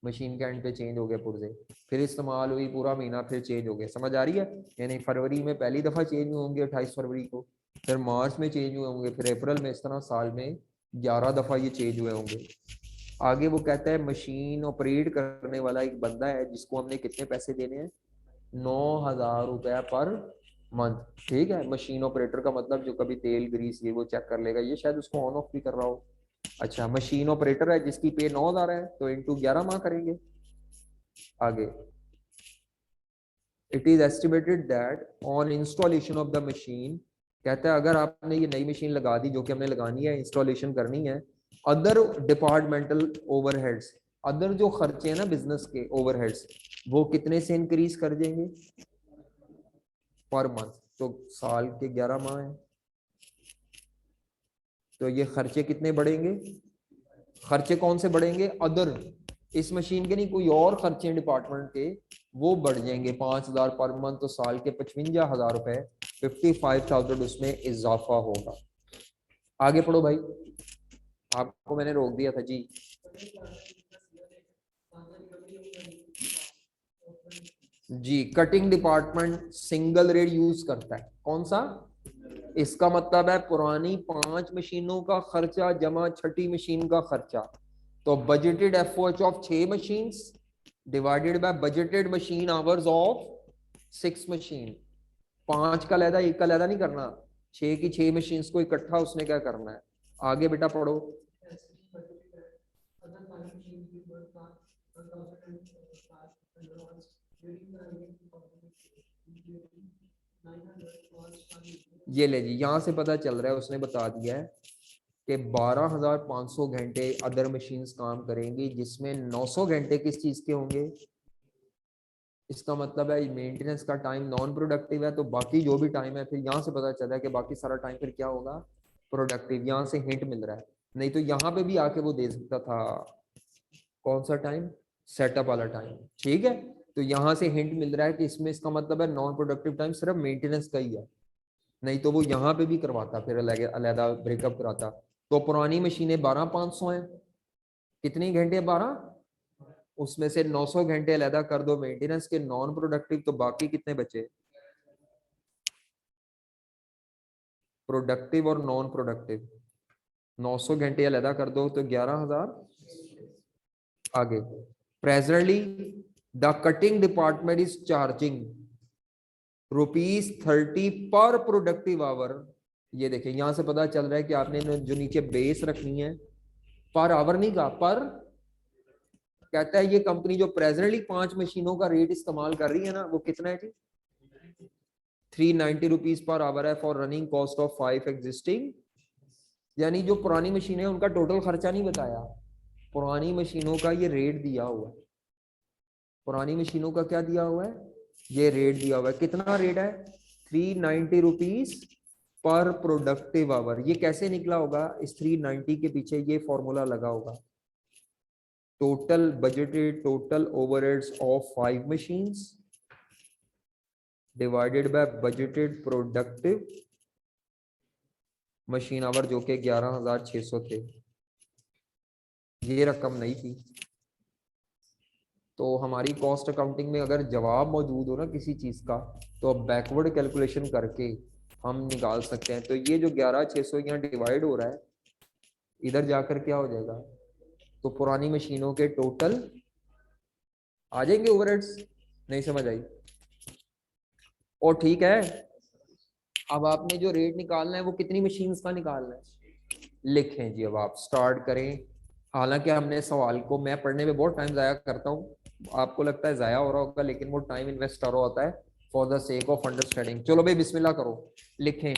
मशीन के एंड पे चेंज हो गए पुर्जे, फिर इस्तेमाल हुई पूरा महीना, फिर चेंज हो गए। समझ आ रही है? यानी फरवरी में पहली दफा चेंज हुए होंगे 28 फरवरी को, फिर मार्च में चेंज हुए होंगे, फिर अप्रैल में। इस तरह साल में 11 दफा ये चेंज हुए होंगे। आगे वो कहता है मशीन ऑपरेट करने वाला एक बंदा है जिसको हमने कितने पैसे देने हैं? 9,000 रुपया पर मंथ। ठीक है, मशीन ऑपरेटर का मतलब जो कभी तेल ग्रीस ये वो चेक कर लेगा, ये शायद उसको ऑन ऑफ भी कर रहा हो। अच्छा, मशीन ऑपरेटर है जिसकी पे 9,000 है, तो इंटू 11 माह करेंगे। आगे it is estimated that on installation of the machine, कहता है अगर आपने ये नई मशीन लगा दी जो कि हमने लगानी है, इंस्टॉलेशन करनी है, अदर डिपार्टमेंटल ओवरहेड्स, अदर जो खर्चे हैं ना बिजनेस के ओवरहेड्स, वो कितने से इंक्रीज कर देंगे? Per month. तो साल के 11 माह है, तो ये खर्चे कितने बढ़ेंगे? खर्चे कौन से बढ़ेंगे? अदर, इस मशीन के नहीं, कोई और खर्चे डिपार्टमेंट के, वो बढ़ जाएंगे 5,000 पर मंथ। तो साल के 55,000 रुपए, 55,000 उसमें इजाफा होगा। आगे पढ़ो भाई, आपको मैंने रोक दिया था जी। जी, cutting department single rate use करता है। कौन सा? इसका मतलब है पुरानी 5 मशीनों का खर्चा जमा छठी मशीन का खर्चा। तो budgeted FOH of 6 machine divided by budgeted machine hours of 6 machine. 5 का लैदा, 1 का लैदा नहीं करना, 6 की 6 मशीन को इकट्ठा उसने क्या करना है। आगे बेटा पढ़ो। ये ले जी, यहां से पता चल रहा है उसने बता दिया है कि 12,500 घंटे अदर मशीन्स काम करेंगी, जिसमें 900 घंटे किस चीज के होंगे? इसका मतलब है मेंटेनेंस का टाइम नॉन प्रोडक्टिव है, तो बाकी जो भी टाइम है, फिर यहाँ से पता चला है कि बाकी सारा टाइम फिर क्या होगा? प्रोडक्टिव। यहाँ से हिंट मिल रहा है, नहीं तो यहाँ पे भी आके वो दे सकता था। कौन सा टाइम? सेटअप वाला टाइम। ठीक है, तो यहाँ से हिंट मिल रहा है कि इसमें इसका मतलब है नॉन प्रोडक्टिव टाइम सिर्फ मेंटेनेंस का ही है, नहीं तो वो यहाँ पे भी करवाता, फिर अलग ब्रेकअप कराता। तो पुरानी मशीनें 12,500 है, कितनी घंटे? 12, उसमें से 900 घंटे अलहदा कर दो मेंटेनेंस के नॉन प्रोडक्टिव, तो बाकी कितने बचे? प्रोडक्टिव और नॉन प्रोडक्टिव। 900 घंटे अलहदा कर दो तो 11,000। आगे presently the cutting department is charging ₹30 पर प्रोडक्टिव आवर। ये देखिए, यहां से पता चल रहा है कि आपने जो नीचे बेस रखनी है पर आवर नहीं कहा, पर कहता है ये कंपनी जो प्रेजेंटली 5 मशीनों का रेट इस्तेमाल कर रही है ना, वो कितना है जी, 390 रुपीज पर आवर है for running cost of 5 existing. यानी जो पुरानी मशीनें हैं उनका टोटल खर्चा नहीं बताया, पुरानी मशीनों का ये रेट दिया हुआ है, पुरानी मशीनों का क्या दिया हुआ है, ये रेट दिया हुआ है। कितना रेट है, 390 रुपीज पर प्रोडक्टिव आवर। ये कैसे निकला होगा, इस 390 के पीछे ये फॉर्मूला लगा होगा, total budgeted total overheads of 5 machines divided by budgeted productive machine our, जो कि 11,600 थे। ये रकम नहीं थी। तो हमारी कॉस्ट अकाउंटिंग में अगर जवाब मौजूद हो ना किसी चीज का, तो अब बैकवर्ड कैलकुलेशन करके हम निकाल सकते हैं। तो ये जो 11,600 यहाँ डिवाइड हो रहा है, इधर जाकर क्या हो जाएगा, तो पुरानी मशीनों के टोटल आ जाएंगे ओवरहेड्स। नहीं समझ आई, और ठीक है। अब आपने जो रेट निकालना है वो कितनी मशीन्स का निकालना है, लिखें जी। अब आप स्टार्ट करें। हालांकि हमने सवाल को, मैं पढ़ने में बहुत टाइम ज़ाया करता हूँ, आपको लगता है ज़ाया हो रहा होगा, लेकिन वो टाइम इन्वेस्ट कर रहा होता है for the sake of understanding. चलो भाई बिस्मिल्लाह करो, लिखें।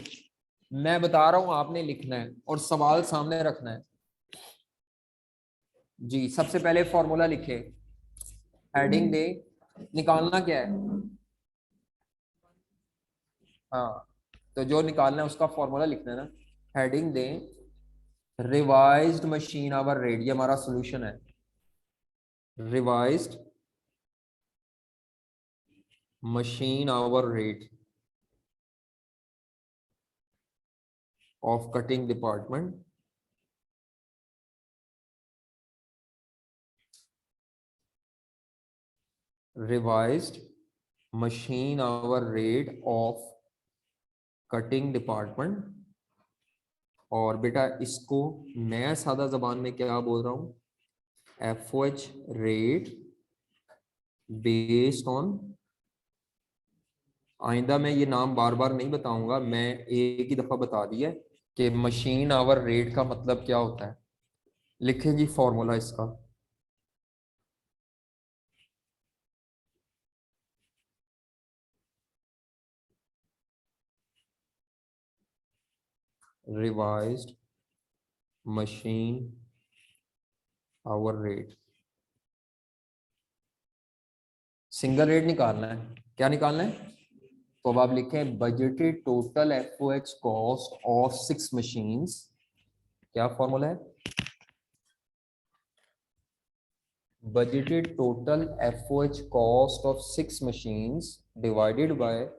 मैं बता रहा हूँ, आपने लिखना है और सवाल सामने रखना है जी। सबसे पहले फॉर्मूला लिखे, हेडिंग दे, निकालना क्या है, हाँ, तो जो निकालना है उसका फॉर्मूला लिखना है ना। हेडिंग दे, रिवाइज्ड मशीन आवर रेट, ये हमारा सोल्यूशन है। Revised machine hour rate of cutting department revised machine hour rate of cutting department। और बेटा इसको मैं सादा जबान में क्या बोल रहा हूँ, FOH रेट बेस्ड ऑन, आइंदा मैं ये नाम बार बार नहीं बताऊंगा, मैं एक ही दफा बता दिया कि मशीन आवर रेट का मतलब क्या होता है। लिखें जी फॉर्मूला इसका, revised machine hour rate, single rate निकालना है। क्या निकालना है, तो अब आप लिखें budgeted total FOH cost of 6 machines. क्या फॉर्मूला है, budgeted total FOH cost of 6 machines divided by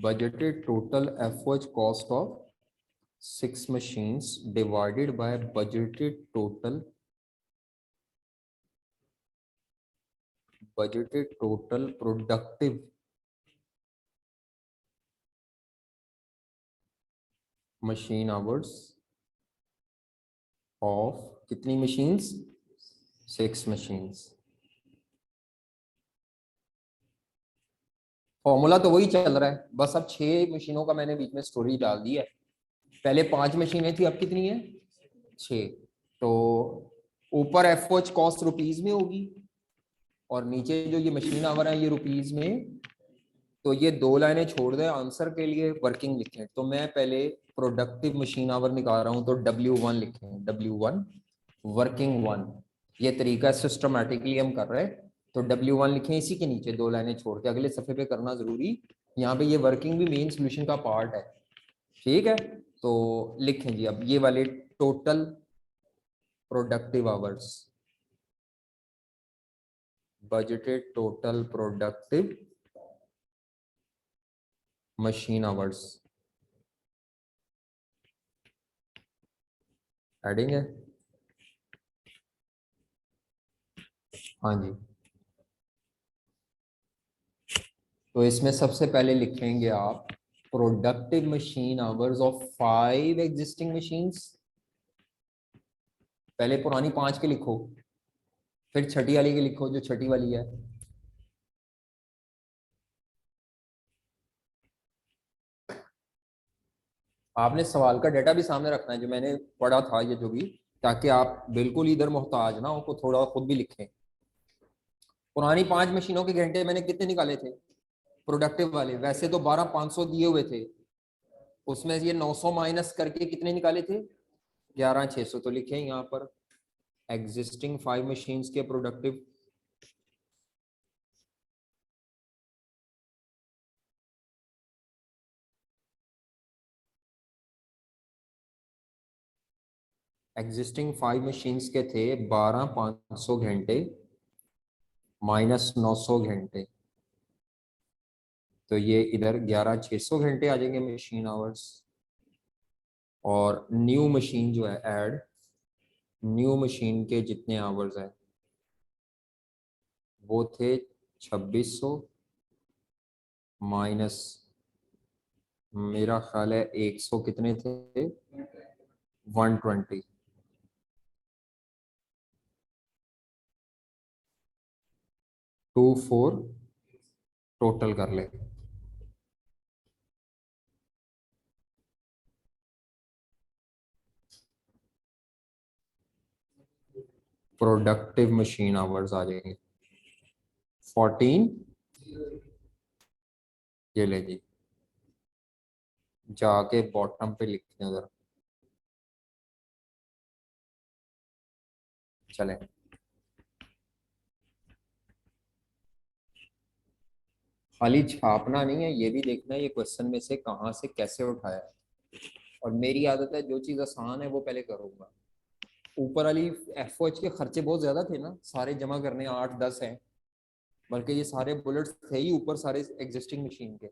budgeted total FOH cost of 6 machines divided by budgeted total productive machine hours of कितनी machines, 6 machines। फॉर्मूला तो वही चल रहा है, बस अब 6 मशीनों का मैंने बीच में स्टोरी डाल दी है। पहले 5 मशीनें थी, अब कितनी है, 6। तो ऊपर FOH कॉस्ट रुपीज में होगी और नीचे जो ये मशीन आवर है ये रुपीज में। तो ये 2 लाइनें छोड़ दें, आंसर के लिए वर्किंग लिखें। तो मैं पहले प्रोडक्टिव मशीन आवर निकाल रहा हूं, तो W1 लिखें, W1 वर्किंग 1। ये तरीका सिस्टमैटिकली हम कर रहे हैं, तो W1 लिखें, इसी के नीचे 2 लाइनें छोड़ के अगले सफे पे करना जरूरी। यहाँ पे ये वर्किंग भी मेन सोल्यूशन का पार्ट है, ठीक है। तो लिखें जी अब ये वाले total productive hours, budgeted total productive machine hours, adding है, हाँ जी। तो इसमें सबसे पहले लिखेंगे आप productive machine hours of 5 existing machines पहले पुरानी 5 के लिखो, फिर छठी वाली के लिखो जो छठी वाली है। आपने सवाल का डेटा भी सामने रखना है जो मैंने पढ़ा था ये जो भी, ताकि आप बिल्कुल इधर मोहताज ना हो, को थोड़ा खुद भी लिखें। पुरानी 5 मशीनों के घंटे मैंने कितने निकाले थे प्रोडक्टिव वाले? वैसे तो 12,500 दिए हुए थे, उसमें ये 900 माइनस करके कितने निकाले थे? 11,600। तो लिखे यहाँ पर एग्जिस्टिंग 5 मशीन्स के प्रोडक्टिव एग्जिस्टिंग 5 मशीन्स के थे 12,500 घंटे माइनस 900 घंटे, तो ये इधर 11,600 घंटे आ जाएंगे मशीन आवर्स। और न्यू मशीन जो है ऐड, न्यू मशीन के जितने आवर्स है वो थे 2600 माइनस, मेरा ख्याल है 100 कितने थे, 120। टू फोर टोटल कर ले। प्रोडक्टिव मशीन आवर्स आ जाएंगे 14। ये ले जी, जाके बॉटम पे लिखते हैं जरा, चले। खाली छापना नहीं है, ये भी देखना है ये क्वेश्चन में से कहाँ से कैसे उठाया है। और मेरी आदत है जो चीज़ आसान है वो पहले करूँगा। ऊपर वाली एफ ओ एच के खर्चे बहुत ज़्यादा थे ना, सारे जमा करने 8-10 हैं, बल्कि ये सारे बुलेट्स थे ही ऊपर सारे एग्जिस्टिंग मशीन के।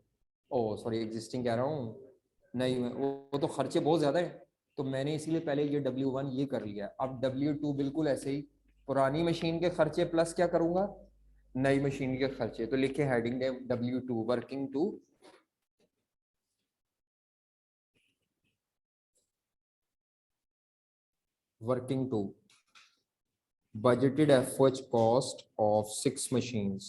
ओ सॉरी, एग्जिस्टिंग कह रहा हूँ, नहीं वो तो खर्चे बहुत ज़्यादा है, तो मैंने इसीलिए पहले ये W1 ये कर लिया। अब W2 बिल्कुल ऐसे ही, पुरानी मशीन के खर्चे प्लस क्या करूँगा, नई मशीन के खर्चे। तो लिखे हेडिंग ने W2 working two, working two budgeted FOH cost of 6 machines।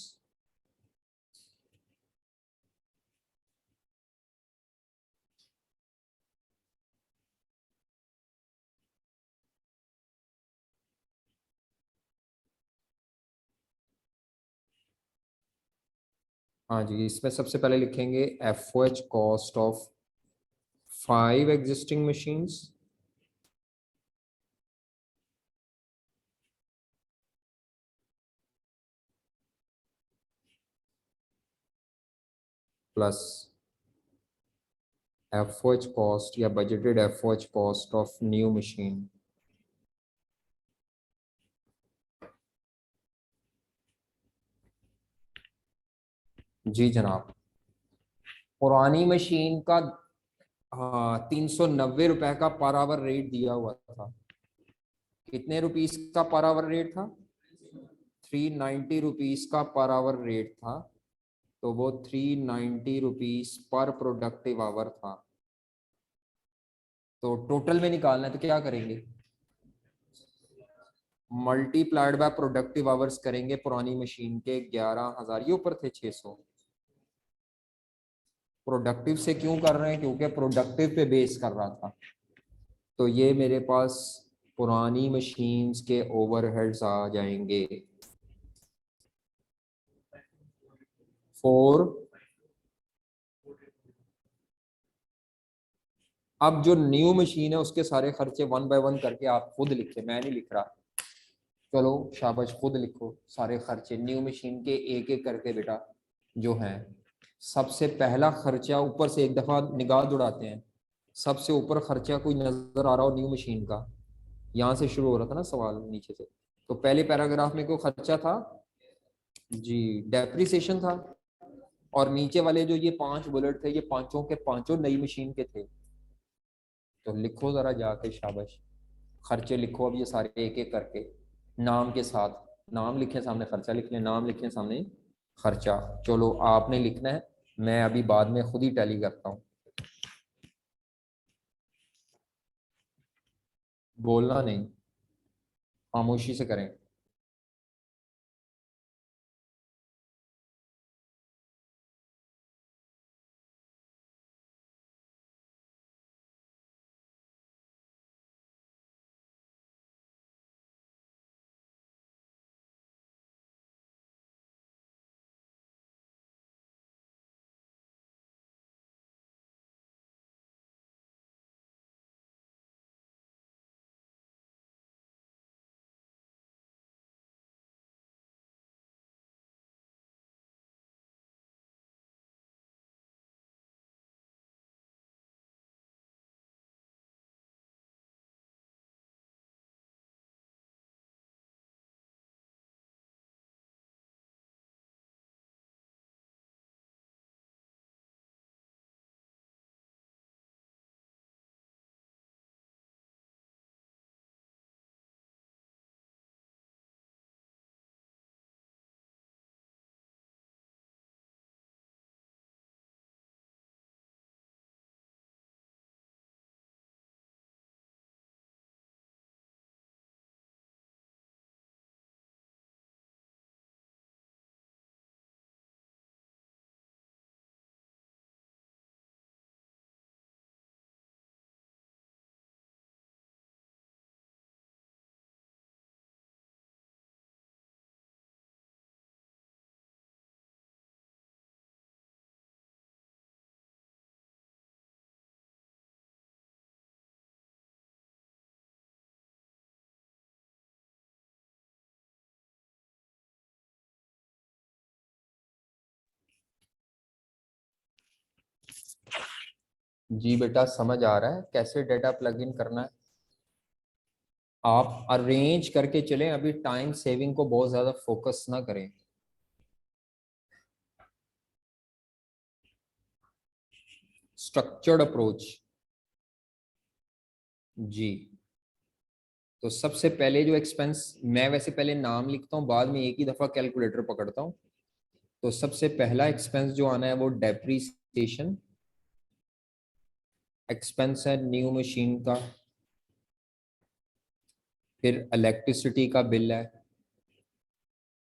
हाँ जी, इसमें सबसे पहले लिखेंगे FOH cost of 5 existing machines plus FOH cost या budgeted FOH cost of new machine. जी जनाब, पुरानी मशीन का हाँ 390 रुपए का पर आवर रेट दिया हुआ था। कितने रुपीस का पर आवर रेट था? 390 रुपीस का पर आवर रेट था, तो वो 390 रुपीस पर प्रोडक्टिव आवर था। तो टोटल में निकालना है तो क्या करेंगे, मल्टीप्लाइड बाय प्रोडक्टिव आवर्स करेंगे। पुरानी मशीन के 11,000, ये ऊपर थे 600। प्रोडक्टिव से क्यों कर रहे हैं, क्योंकि प्रोडक्टिव पे बेस कर रहा था। तो ये मेरे पास पुरानी मशीन्स के ओवरहेड्स आ जाएंगे 4। अब जो न्यू मशीन है उसके सारे खर्चे 1 बाय 1 करके आप खुद लिखे, मैं नहीं लिख रहा। चलो शाबाश, खुद लिखो सारे खर्चे न्यू मशीन के एक एक करके बेटा जो हैं। सबसे पहला खर्चा ऊपर से एक दफ़ा निगाह दौड़ाते हैं, सबसे ऊपर खर्चा कोई नज़र आ रहा हो न्यू मशीन का, यहाँ से शुरू हो रहा था ना सवाल नीचे से। तो पहले पैराग्राफ में कोई खर्चा था जी, डेप्रिसिएशन था। और नीचे वाले जो ये 5 बुलेट थे, ये पांचों के पांचों नई मशीन के थे। तो लिखो जरा जाके शाबाश, खर्चे लिखो अब ये सारे एक एक करके नाम के साथ। नाम लिखे सामने खर्चा लिख लें, नाम लिखे सामने खर्चा। चलो आपने लिखना है, मैं अभी बाद में खुद ही टैली करता हूँ, बोलना नहीं। खामोशी से करें। जी बेटा, समझ आ रहा है कैसे डेटा प्लग इन करना है। आप अरेंज करके चलें, अभी टाइम सेविंग को बहुत ज्यादा फोकस ना करें। Structured approach. जी, तो सबसे पहले जो एक्सपेंस, मैं वैसे पहले नाम लिखता हूँ, बाद में एक ही दफा कैलकुलेटर पकड़ता हूँ। तो सबसे पहला एक्सपेंस जो आना है वो डेप्रीसिएशन एक्सपेंस है न्यू मशीन का। फिर इलेक्ट्रिसिटी का बिल है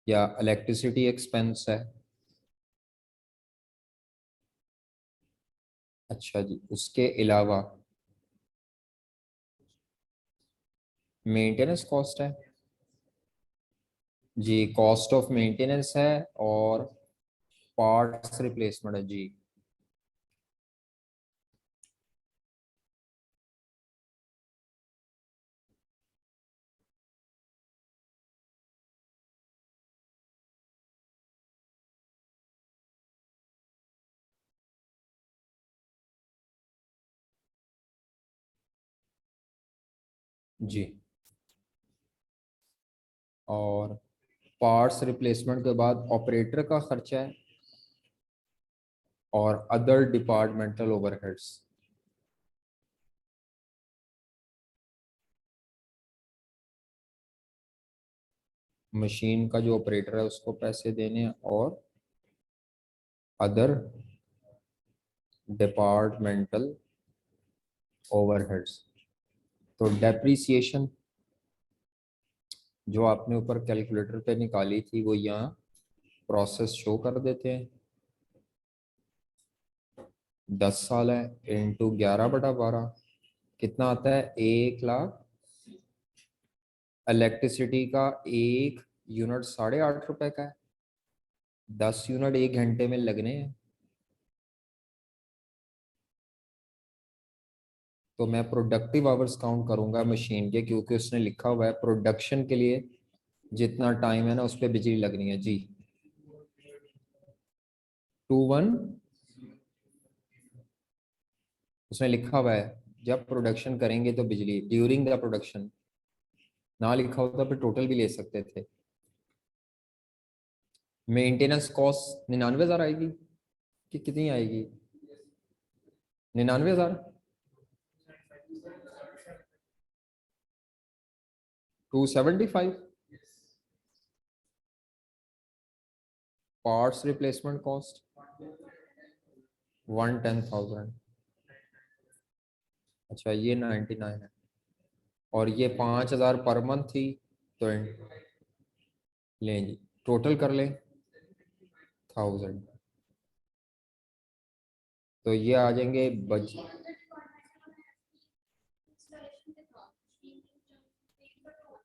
या इलेक्ट्रिसिटी एक्सपेंस है। अच्छा जी, उसके अलावा मेंटेनेंस कॉस्ट है। जी, कॉस्ट ऑफ मेंटेनेंस है और पार्ट्स रिप्लेसमेंट है जी। जी, और पार्ट्स रिप्लेसमेंट के बाद ऑपरेटर का खर्चा है और अदर डिपार्टमेंटल ओवरहेड्स। मशीन का जो ऑपरेटर है उसको पैसे देने हैं और अदर डिपार्टमेंटल ओवरहेड्स। तो डेप्रिसिएशन जो आपने ऊपर कैलकुलेटर पे निकाली थी वो यहाँ प्रोसेस शो कर देते हैं। 10 साल है, इंटू 11/12 कितना आता है? 1 लाख। इलेक्ट्रिसिटी का एक यूनिट 8.5 रुपए का है। 10 यूनिट 1 घंटे में लगने हैं। तो मैं प्रोडक्टिव आवर्स काउंट करूंगा मशीन के, क्योंकि उसने लिखा हुआ है प्रोडक्शन के लिए जितना टाइम है ना उस पर बिजली लगनी है जी। 2:1 उसने लिखा हुआ है, जब प्रोडक्शन करेंगे तो बिजली ड्यूरिंग द प्रोडक्शन। ना लिखा होता फिर टोटल भी ले सकते थे। मेंटेनेंस कॉस्ट 99,000 आएगी कि कितनी आएगी? 99,000। 275। Parts replacement cost 110,000। अच्छा, ये 99 है और ये 5,000 पर मंथ थी। तो लें जी, टोटल कर लें 1000, तो ये आ जाएंगे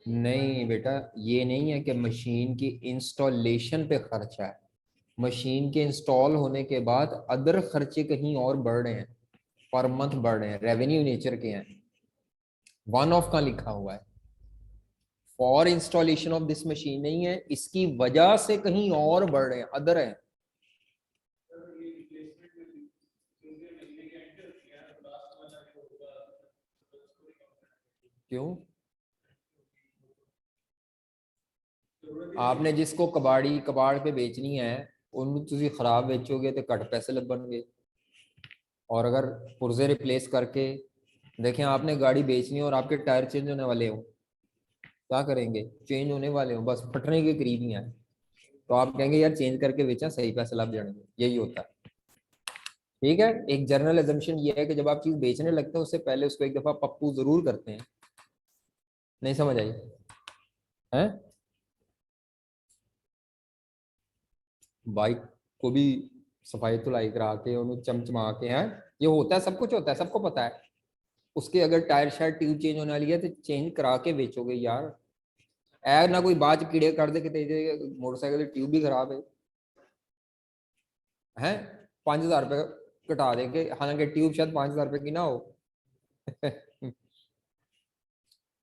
नहीं बेटा, ये नहीं है कि मशीन की इंस्टॉलेशन पे खर्चा है, मशीन के इंस्टॉल होने के बाद अदर खर्चे कहीं और बढ़ रहे हैं, पर मंथ बढ़ रहे हैं, रेवेन्यू नेचर के हैं, वन ऑफ का लिखा हुआ है, for installation of this machine नहीं है, इसकी वजह से कहीं और बढ़ रहे हैं, अदर है। क्यों? आपने जिसको कबाड़ पे बेचनी है उन्हें तुसी खराब बेचोगे तो घट पैसे लगणगे, और अगर पुर्जे रिप्लेस करके, देखें आपने गाड़ी बेचनी और आपके टायर चेंज होने वाले हो, क्या करेंगे? चेंज होने वाले हो, बस फटने के करीब ही है, तो आप कहेंगे यार चेंज करके बेचा, सही पैसे लग जाएंगे, यही होता है। ठीक है, एक जनरल एजम्पशन ये है कि जब आप चीज बेचने लगते हैं उससे पहले उसको एक दफा पप्पू जरूर करते हैं। नहीं समझ आई है? बाइक को भी सफाई धुलाई करा के उन्हें चमचमा के, हैं ये होता है, सब कुछ होता है, सबको पता है। उसके अगर टायर शायद ट्यूब चेंज होने वाली है तो चेंज करा के बेचोगे यार, ऐ ना कोई बात कीड़े कर दे कि मोटरसाइकिल की ट्यूब भी खराब है 5,000 रुपये कटा देंगे, हालांकि ट्यूब शायद 5,000 रुपये की ना हो।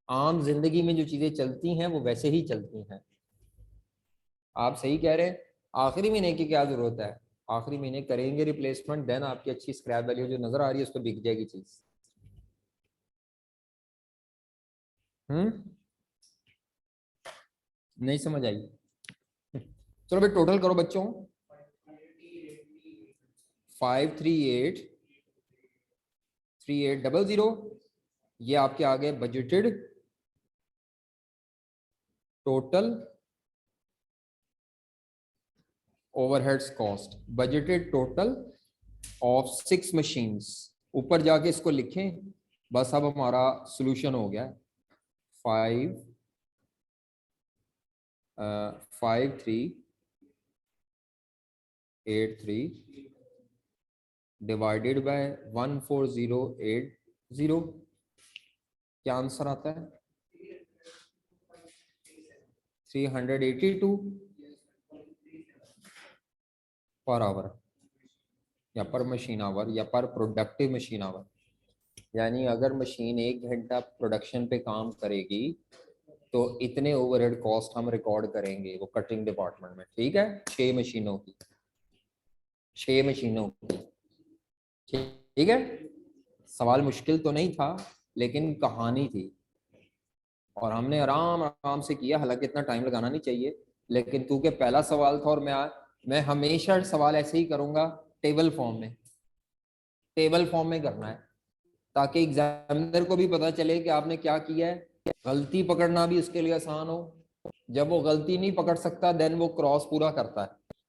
आम जिंदगी में जो चीजें चलती हैं वो वैसे ही चलती हैं। आप सही कह रहे हैं, आखिरी महीने की क्या जरूरत है, आखिरी महीने करेंगे रिप्लेसमेंट, देन आपकी अच्छी स्क्रैप वैल्यू जो नजर आ रही है उस पर बिक जाएगी चीज। नहीं समझ आई? चलो भाई टोटल करो बच्चों, 5383800, ये आपके आ गए budgeted total overheads cost, budgeted total of 6 machines. ऊपर जाके इसको लिखें, बस अब हमारा सोल्यूशन हो गया। 5383 डिवाइडेड बाय 14080, क्या आंसर आता है? 382 पर आवर, या पर मशीन आवर, या पर प्रोडक्टिव मशीन आवर। यानी अगर मशीन 1 घंटा प्रोडक्शन पे काम करेगी तो इतने ओवरहेड कॉस्ट हम रिकॉर्ड करेंगे वो कटिंग डिपार्टमेंट में। ठीक है, 6 मशीनों की, 6 मशीनों की। ठीक है, सवाल मुश्किल तो नहीं था लेकिन कहानी थी, और हमने आराम आराम से किया, हालांकि इतना टाइम लगाना नहीं चाहिए, लेकिन क्योंकि पहला सवाल था और मैं हमेशा सवाल ऐसे ही करूंगा, टेबल फॉर्म में, टेबल फॉर्म में करना है, ताकि एग्जामिनर को भी पता चले कि आपने क्या किया है, गलती पकड़ना भी उसके लिए आसान हो। जब वो गलती नहीं पकड़ सकता देन वो क्रॉस पूरा करता है,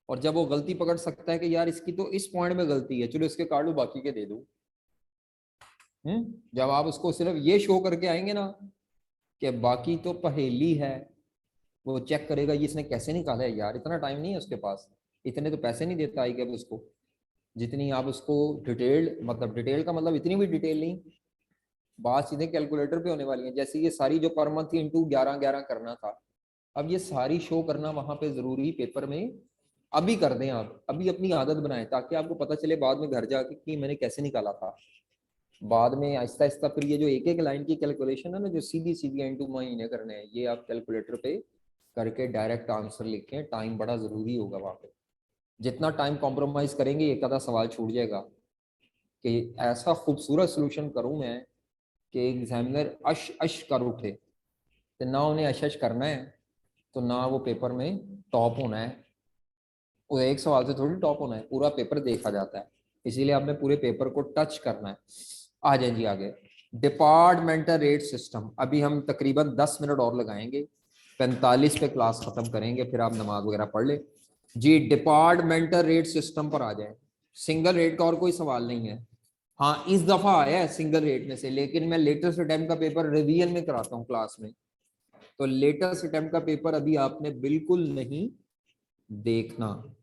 और जब वो गलती पकड़ सकता है कि यार इसकी तो इस पॉइंट में गलती है, चलो इसके काट लूं बाकी के दे दूं। जब आप उसको सिर्फ ये शो करके आएंगे ना कि बाकी तो पहेली है, वो चेक करेगा ये इसने कैसे निकाला है, यार इतना टाइम नहीं है उसके पास, इतने तो पैसे नहीं देता आएगा उसको, जितनी आप उसको डिटेल, मतलब डिटेल का मतलब इतनी भी डिटेल नहीं, बात सीधे कैलकुलेटर पे होने वाली है। जैसे ये सारी जो पर मंथ इंटू 11 करना था, अब ये सारी शो करना वहां पे जरूरी पेपर में अभी कर दें, आप अभी अपनी आदत बनाएं, ताकि आपको पता चले बाद में घर जाके कि मैंने कैसे निकाला था। बाद में आहिस्ता आहिस्ता फिर ये जो एक एक लाइन की कैलकुलेशन है ना, जो सीधी सीधी इंटू महीने करने हैं, ये आप कैलकुलेटर पे करके डायरेक्ट आंसर लिखें, टाइम बड़ा जरूरी होगा वहां पे। जितना टाइम कॉम्प्रोमाइज करेंगे एक आधा सवाल छूट जाएगा, कि ऐसा खूबसूरत सोल्यूशन करूं मैं कि एग्जामिनर अश अश कर उठे, तो ना उन्हें अश अश करना है, तो ना वो पेपर में टॉप होना है, वो एक सवाल से थोड़ी टॉप होना है, पूरा पेपर देखा जाता है, इसीलिए आपने पूरे पेपर को टच करना है। आ जाए जी आगे, डिपार्टमेंटल रेट सिस्टम। अभी हम तकरीबन 10 मिनट और लगाएंगे, 45 पे क्लास खत्म करेंगे, फिर आप नमाज वगैरह पढ़ ले जी। डिपार्टमेंटल रेट सिस्टम पर आ जाए, सिंगल रेट का और कोई सवाल नहीं है। हाँ इस दफा आया है सिंगल रेट में से, लेकिन मैं लेटेस्ट टाइम का पेपर रिवीजन में कराता हूँ क्लास में, तो लेटेस्ट अटेम्प्ट का पेपर अभी आपने बिल्कुल नहीं देखना,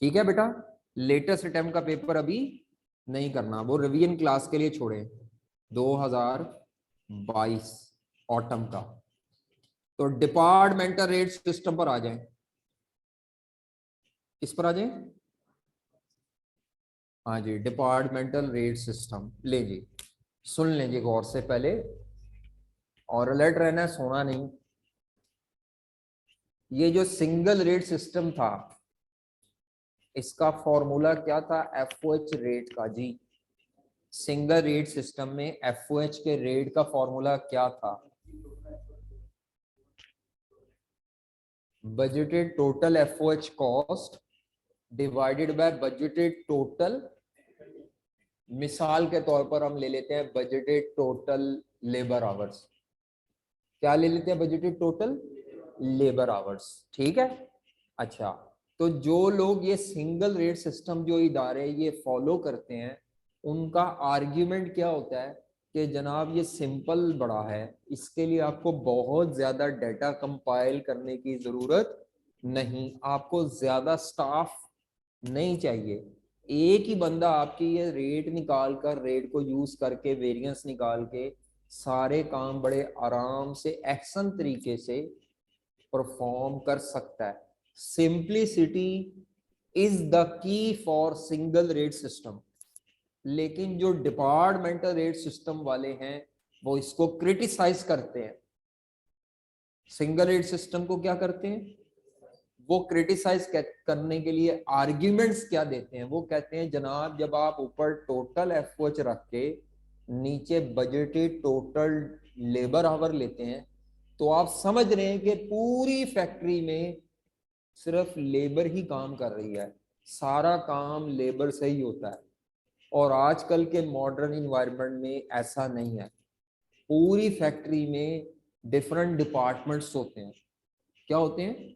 ठीक है बेटा। लेटेस्ट अटेम्प्ट का पेपर अभी नहीं करना, वो रिवीजन क्लास के लिए छोड़े 2022 ऑटम का। तो डिपार्टमेंटल रेट सिस्टम पर आ जाएं, इस पर आ जाएं। हाँ जी, डिपार्टमेंटल रेट सिस्टम ले जी, सुन लेंगे गौर से पहले और अलर्ट रहना है, सोना नहीं। ये जो सिंगल रेट सिस्टम था, इसका फॉर्मूला क्या था? एफओएच रेट का जी। सिंगल रेट सिस्टम में एफओएच के रेट का फॉर्मूला क्या था? Budgeted total FOH cost divided by budgeted total, मिसाल के तौर पर हम ले लेते हैं बजटेड टोटल लेबर आवर्स। क्या ले लेते हैं? बजटेड टोटल लेबर आवर्स, ठीक है। अच्छा, तो जो लोग ये सिंगल रेट सिस्टम जो इदारे ये फॉलो करते हैं, उनका आर्ग्यूमेंट क्या होता है कि जनाब ये सिंपल बड़ा है, इसके लिए आपको बहुत ज्यादा डाटा कंपाइल करने की जरूरत नहीं, आपको ज्यादा स्टाफ नहीं चाहिए, एक ही बंदा आपकी ये रेट निकाल कर, रेट को यूज करके वेरिएंस निकाल के सारे काम बड़े आराम से एक्शन तरीके से परफॉर्म कर सकता है। Simplicity is the key for single rate system. लेकिन जो डिपार्टमेंटल रेट सिस्टम वाले हैं वो इसको क्रिटिसाइज करते हैं। सिंगल रेट सिस्टम को क्या करते हैं? वो क्रिटिसाइज करने के लिए आर्ग्यूमेंट्स क्या देते हैं? वो कहते हैं जनाब जब आप ऊपर टोटल एफओएच रख के नीचे बजटेड टोटल लेबर आवर लेते हैं, तो आप समझ रहे हैं कि पूरी फैक्ट्री में सिर्फ लेबर ही काम कर रही है, सारा काम लेबर से ही होता है। और आजकल के मॉडर्न इन्वायरमेंट में ऐसा नहीं है, पूरी फैक्ट्री में डिफरेंट डिपार्टमेंट्स होते हैं। क्या होते हैं?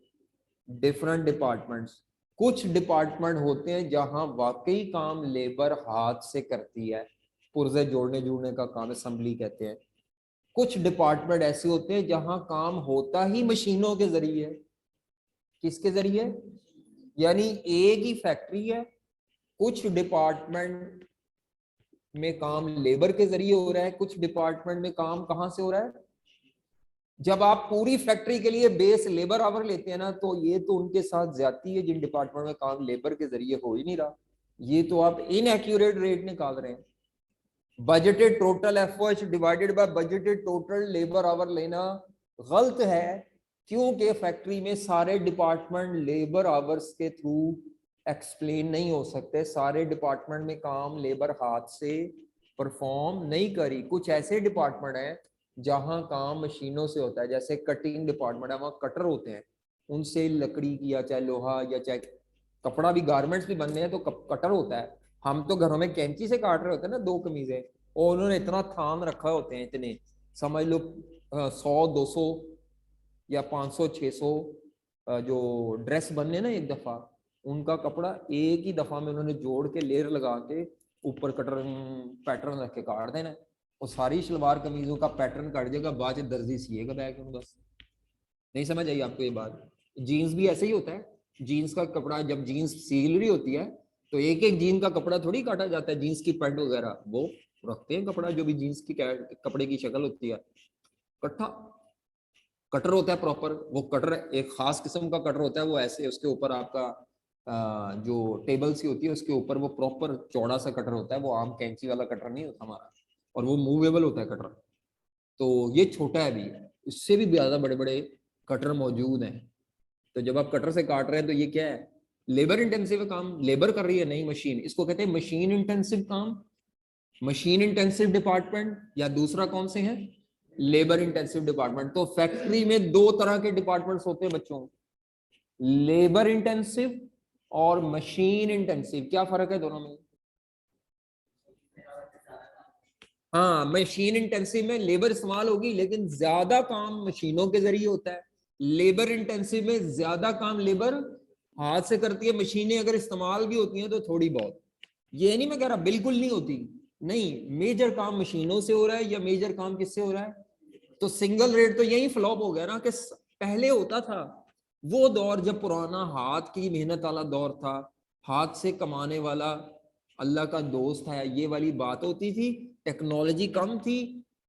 Different departments. कुछ डिपार्टमेंट होते हैं जहां वाकई काम लेबर हाथ से करती है, पुर्जे जोड़ने जुड़ने का काम असेंबली कहते हैं। कुछ डिपार्टमेंट ऐसे होते हैं जहां काम होता ही मशीनों के जरिए। किसके जरिए? यानी एक ही फैक्ट्री है, कुछ डिपार्टमेंट में काम लेबर के जरिए हो रहा है, कुछ डिपार्टमेंट में काम कहां से हो रहा है? जब आप पूरी फैक्ट्री के लिए बेस लेबर आवर लेते हैं ना, तो ये तो उनके साथ ज्यादती है जिन डिपार्टमेंट में काम लेबर के जरिए हो ही नहीं रहा। ये तो आप इनएक्यूरेट रेट निकाल रहे हैं। Budgeted total FOH divided by budgeted total labour our लेना गलत है, क्योंकि फैक्ट्री में सारे डिपार्टमेंट लेबर आवर्स के थ्रू एक्सप्लेन नहीं हो सकते। सारे डिपार्टमेंट में काम लेबर हाथ से परफॉर्म नहीं करी। कुछ ऐसे डिपार्टमेंट हैं जहां काम मशीनों से होता है, जैसे कटिंग डिपार्टमेंट है, वहां कटर होते हैं, उनसे लकड़ी की या चाहे लोहा या चाहे कपड़ा भी, गारमेंट्स भी बनने हैं तो कटर होता है। हम तो घरों में कैंची से काट रहे होते हैं ना 2 कमीजें, और उन्होंने इतना थान रखा होते हैं, इतने समझ लो 100-200 या 500-600 जो ड्रेस बनने ना एक दफा, उनका कपड़ा एक ही दफा में उन्होंने जोड़ के लेयर लगा के ऊपर कटर पैटर्न रख के काट देना, और सारी शलवार कमीजों का पैटर्न काट जाएगा, बाद में दर्जी सिएगा बैग में। बस नहीं समझ आई आपको ये बात? जीन्स भी ऐसे ही होता है। जीन्स का कपड़ा जब जीन्स सील रही होती है तो एक एक जीन का कपड़ा थोड़ी काटा जाता है, जीन्स की पैंट वगैरह वो रखते हैं कपड़ा, जो भी जीन्स की कपड़े की शक्ल होती है, कट्ठा कटर होता है प्रॉपर। वो कटर एक खास किस्म का कटर होता है, वो ऐसे उसके ऊपर आपका जो टेबल सी होती है उसके ऊपर वो प्रॉपर चौड़ा सा कटर होता है, वो आम कैंची वाला कटर नहीं होता हमारा, और वो मूवेबल होता है कटर। तो ये छोटा है भी, इससे भी ज्यादा बड़े बड़े कटर मौजूद हैं। तो जब आप कटर से काट रहे हैं तो ये क्या है? लेबर इंटेंसिव काम, लेबर कर रही है, नहीं मशीन। इसको कहते हैं मशीन इंटेंसिव काम, मशीन इंटेंसिव डिपार्टमेंट, या दूसरा कौन से हैं? Labour intensive department. तो फैक्ट्री में 2 तरह के डिपार्टमेंट्स होते हैं बच्चों, लेबर इंटेंसिव और मशीन इंटेंसिव। क्या फर्क है दोनों में? हाँ, मशीन इंटेंसिव में लेबर इस्तेमाल होगी लेकिन ज्यादा काम मशीनों के जरिए होता है। लेबर इंटेंसिव में ज्यादा काम लेबर हाथ से करती है, मशीनें अगर इस्तेमाल भी होती हैं तो थोड़ी बहुत। ये नहीं मैं कह रहा बिल्कुल नहीं होती, नहीं, मेजर काम मशीनों से हो रहा है या मेजर काम किससे हो रहा है? तो सिंगल रेट तो यही फ्लॉप हो गया ना कि पहले होता था वो दौर जब पुराना हाथ की मेहनत वाला दौर था, हाथ से कमाने वाला अल्लाह का दोस्त है, ये वाली बात होती थी। टेक्नोलॉजी कम थी,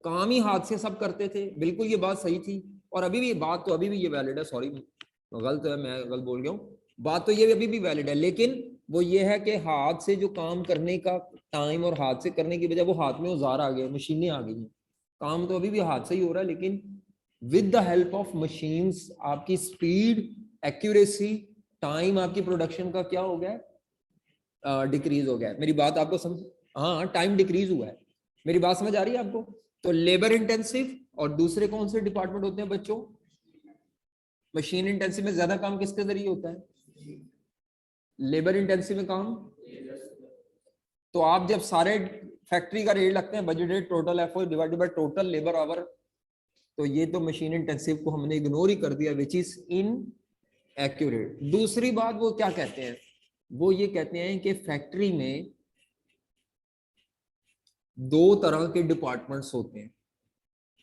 काम ही हाथ से सब करते थे। बिल्कुल ये बात सही थी। और अभी भी बात तो अभी भी ये वैलिड है। सॉरी गलत है, मैं गलत बोल गया हूँ। बात तो ये अभी भी वैलिड है, लेकिन वो ये है कि हाथ से जो काम करने का टाइम और हाथ से करने की वजह वो हाथ में औजार आ गए, मशीनें आ गई हैं। काम तो अभी भी हाथ से ही हो रहा है, लेकिन with the help of machines आपकी स्पीड, एक्यूरेसी, टाइम, आपकी प्रोडक्शन का क्या हो गया, डिक्रीज हो गया है। मेरी बात आपको समझ, हाँ टाइम डिक्रीज हुआ है। मेरी बात समझ आ रही है आपको? तो लेबर इंटेंसिव और दूसरे कौन से डिपार्टमेंट होते हैं बच्चों? मशीन इंटेंसिव में ज्यादा काम किसके जरिए होता है? लेबर इंटेंसिव में काम। तो आप जब सारे फैक्ट्री का रेट लगते हैं budgeted total effort divided by total labour our, तो ये तो मशीन इंटेंसिव को हमने इग्नोर ही कर दिया, विच इज इन एक्यूरेट। दूसरी बात वो क्या कहते हैं, वो ये कहते हैं कि फैक्ट्री में दो तरह के डिपार्टमेंट्स होते हैं।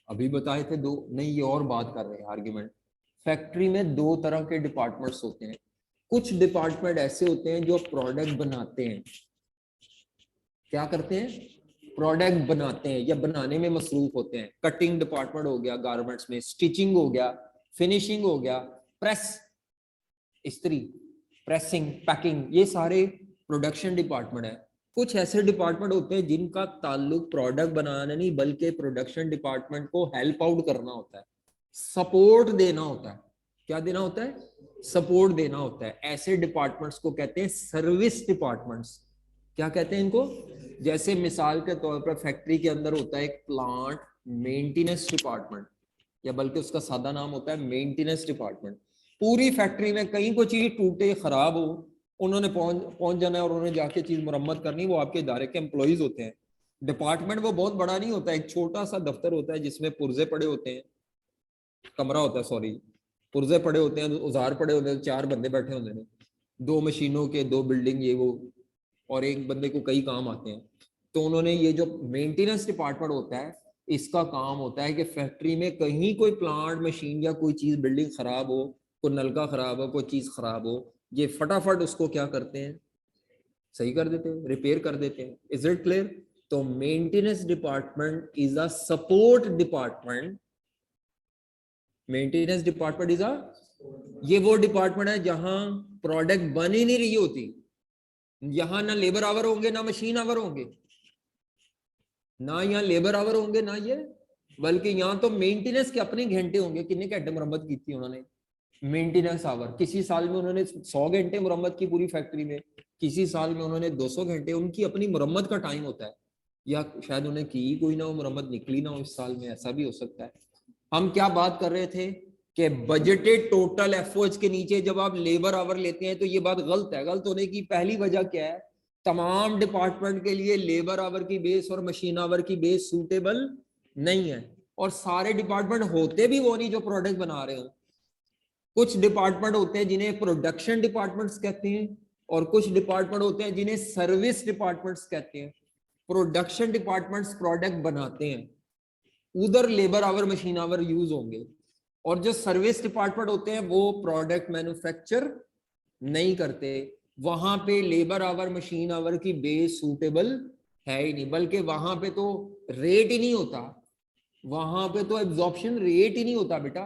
अभी बताए थे दो, नहीं ये और बात कर रहे हैं आर्ग्यूमेंट। फैक्ट्री में दो तरह के डिपार्टमेंट्स होते हैं। कुछ डिपार्टमेंट ऐसे होते हैं जो प्रोडक्ट बनाते हैं। क्या करते हैं? प्रोडक्ट बनाते हैं या बनाने में मसरूफ होते हैं। कटिंग डिपार्टमेंट हो गया गारमेंट्स में, स्टिचिंग हो गया, फिनिशिंग हो गया, प्रेस, इस्त्री, प्रेसिंग, पैकिंग, ये सारे प्रोडक्शन डिपार्टमेंट है। कुछ ऐसे डिपार्टमेंट होते हैं जिनका ताल्लुक प्रोडक्ट बनाना नहीं बल्कि प्रोडक्शन डिपार्टमेंट को हेल्प आउट करना होता है, सपोर्ट देना होता है। क्या देना होता है? सपोर्ट देना होता है। ऐसे डिपार्टमेंट्स को कहते हैं सर्विस डिपार्टमेंट्स। क्या कहते हैं इनको? जैसे मिसाल के तौर पर फैक्ट्री के अंदर होता है एक प्लांट मेंटेनेंस डिपार्टमेंट, या बल्कि उसका सादा नाम होता है मेंटेनेंस डिपार्टमेंट। पूरी फैक्ट्री में कहीं कोई चीज टूटे, खराब हो, उन्होंने पहुंच जाना है और उन्होंने जाके चीज मुरम्मत करनी। वो आपके इदारे के एम्प्लॉइज होते हैं। डिपार्टमेंट वो बहुत बड़ा नहीं होता है, एक छोटा सा दफ्तर होता है जिसमें पुर्जे पड़े होते हैं, कमरा होता है, सॉरी, पुर्जे पड़े होते हैं, औजार पड़े होते हैं, चार बंदे बैठे होते हैं, दो मशीनों के, दो बिल्डिंग, ये वो, और एक बंदे को कई काम आते हैं। तो उन्होंने ये जो मेंटेनेंस डिपार्टमेंट होता है, इसका काम होता है कि फैक्ट्री में कहीं कोई प्लांट, मशीन या कोई चीज, बिल्डिंग खराब हो, कोई नलका खराब हो, कोई चीज खराब हो, ये फटाफट उसको क्या करते हैं? सही कर देते हैं, रिपेयर कर देते हैं। Is it clear? तो maintenance department is a support department. Maintenance department is a, ये वो डिपार्टमेंट है जहां प्रोडक्ट बन ही नहीं रही होती, यहां ना लेबर आवर होंगे ना मशीन आवर होंगे, ना यहाँ लेबर आवर होंगे ना ये, बल्कि यहाँ तो मेंटेनेंस के अपने घंटे होंगे। कितने घंटे मुरम्मत की थी उन्होंने? Maintenance hour. किसी साल में उन्होंने 100 घंटे मुरम्मत की पूरी फैक्ट्री में, किसी साल में उन्होंने 200 घंटे, उनकी अपनी मुरम्मत का टाइम होता है। या शायद उन्हें की कोई ना हो मुरम्मत, निकली ना हो इस साल में, ऐसा भी हो सकता है। हम क्या बात कर रहे थे कि बजटेड टोटल एफर्ट्स के नीचे जब आप लेबर आवर लेते हैं तो ये बात गलत है। गलत होने की पहली वजह क्या है? तमाम डिपार्टमेंट के लिए लेबर आवर की बेस और मशीन आवर की बेस सूटेबल नहीं है, और सारे डिपार्टमेंट होते भी वो नहीं जो प्रोडक्ट बना रहे हो। कुछ डिपार्टमेंट होते हैं जिन्हें प्रोडक्शन डिपार्टमेंट्स कहते हैं, और कुछ डिपार्टमेंट होते हैं जिन्हें सर्विस डिपार्टमेंट्स कहते हैं। प्रोडक्शन डिपार्टमेंट्स प्रोडक्ट बनाते हैं, उधर labour hour, machine our use होंगे। और जो सर्विस डिपार्टमेंट होते हैं वो प्रोडक्ट मैन्युफैक्चर नहीं करते, वहां पे लेबर आवर, मशीन आवर की बेस सूटेबल है ही नहीं, बल्कि वहां पे तो रेट ही नहीं होता, वहां पे तो एब्जॉर्प्शन रेट ही नहीं होता बेटा।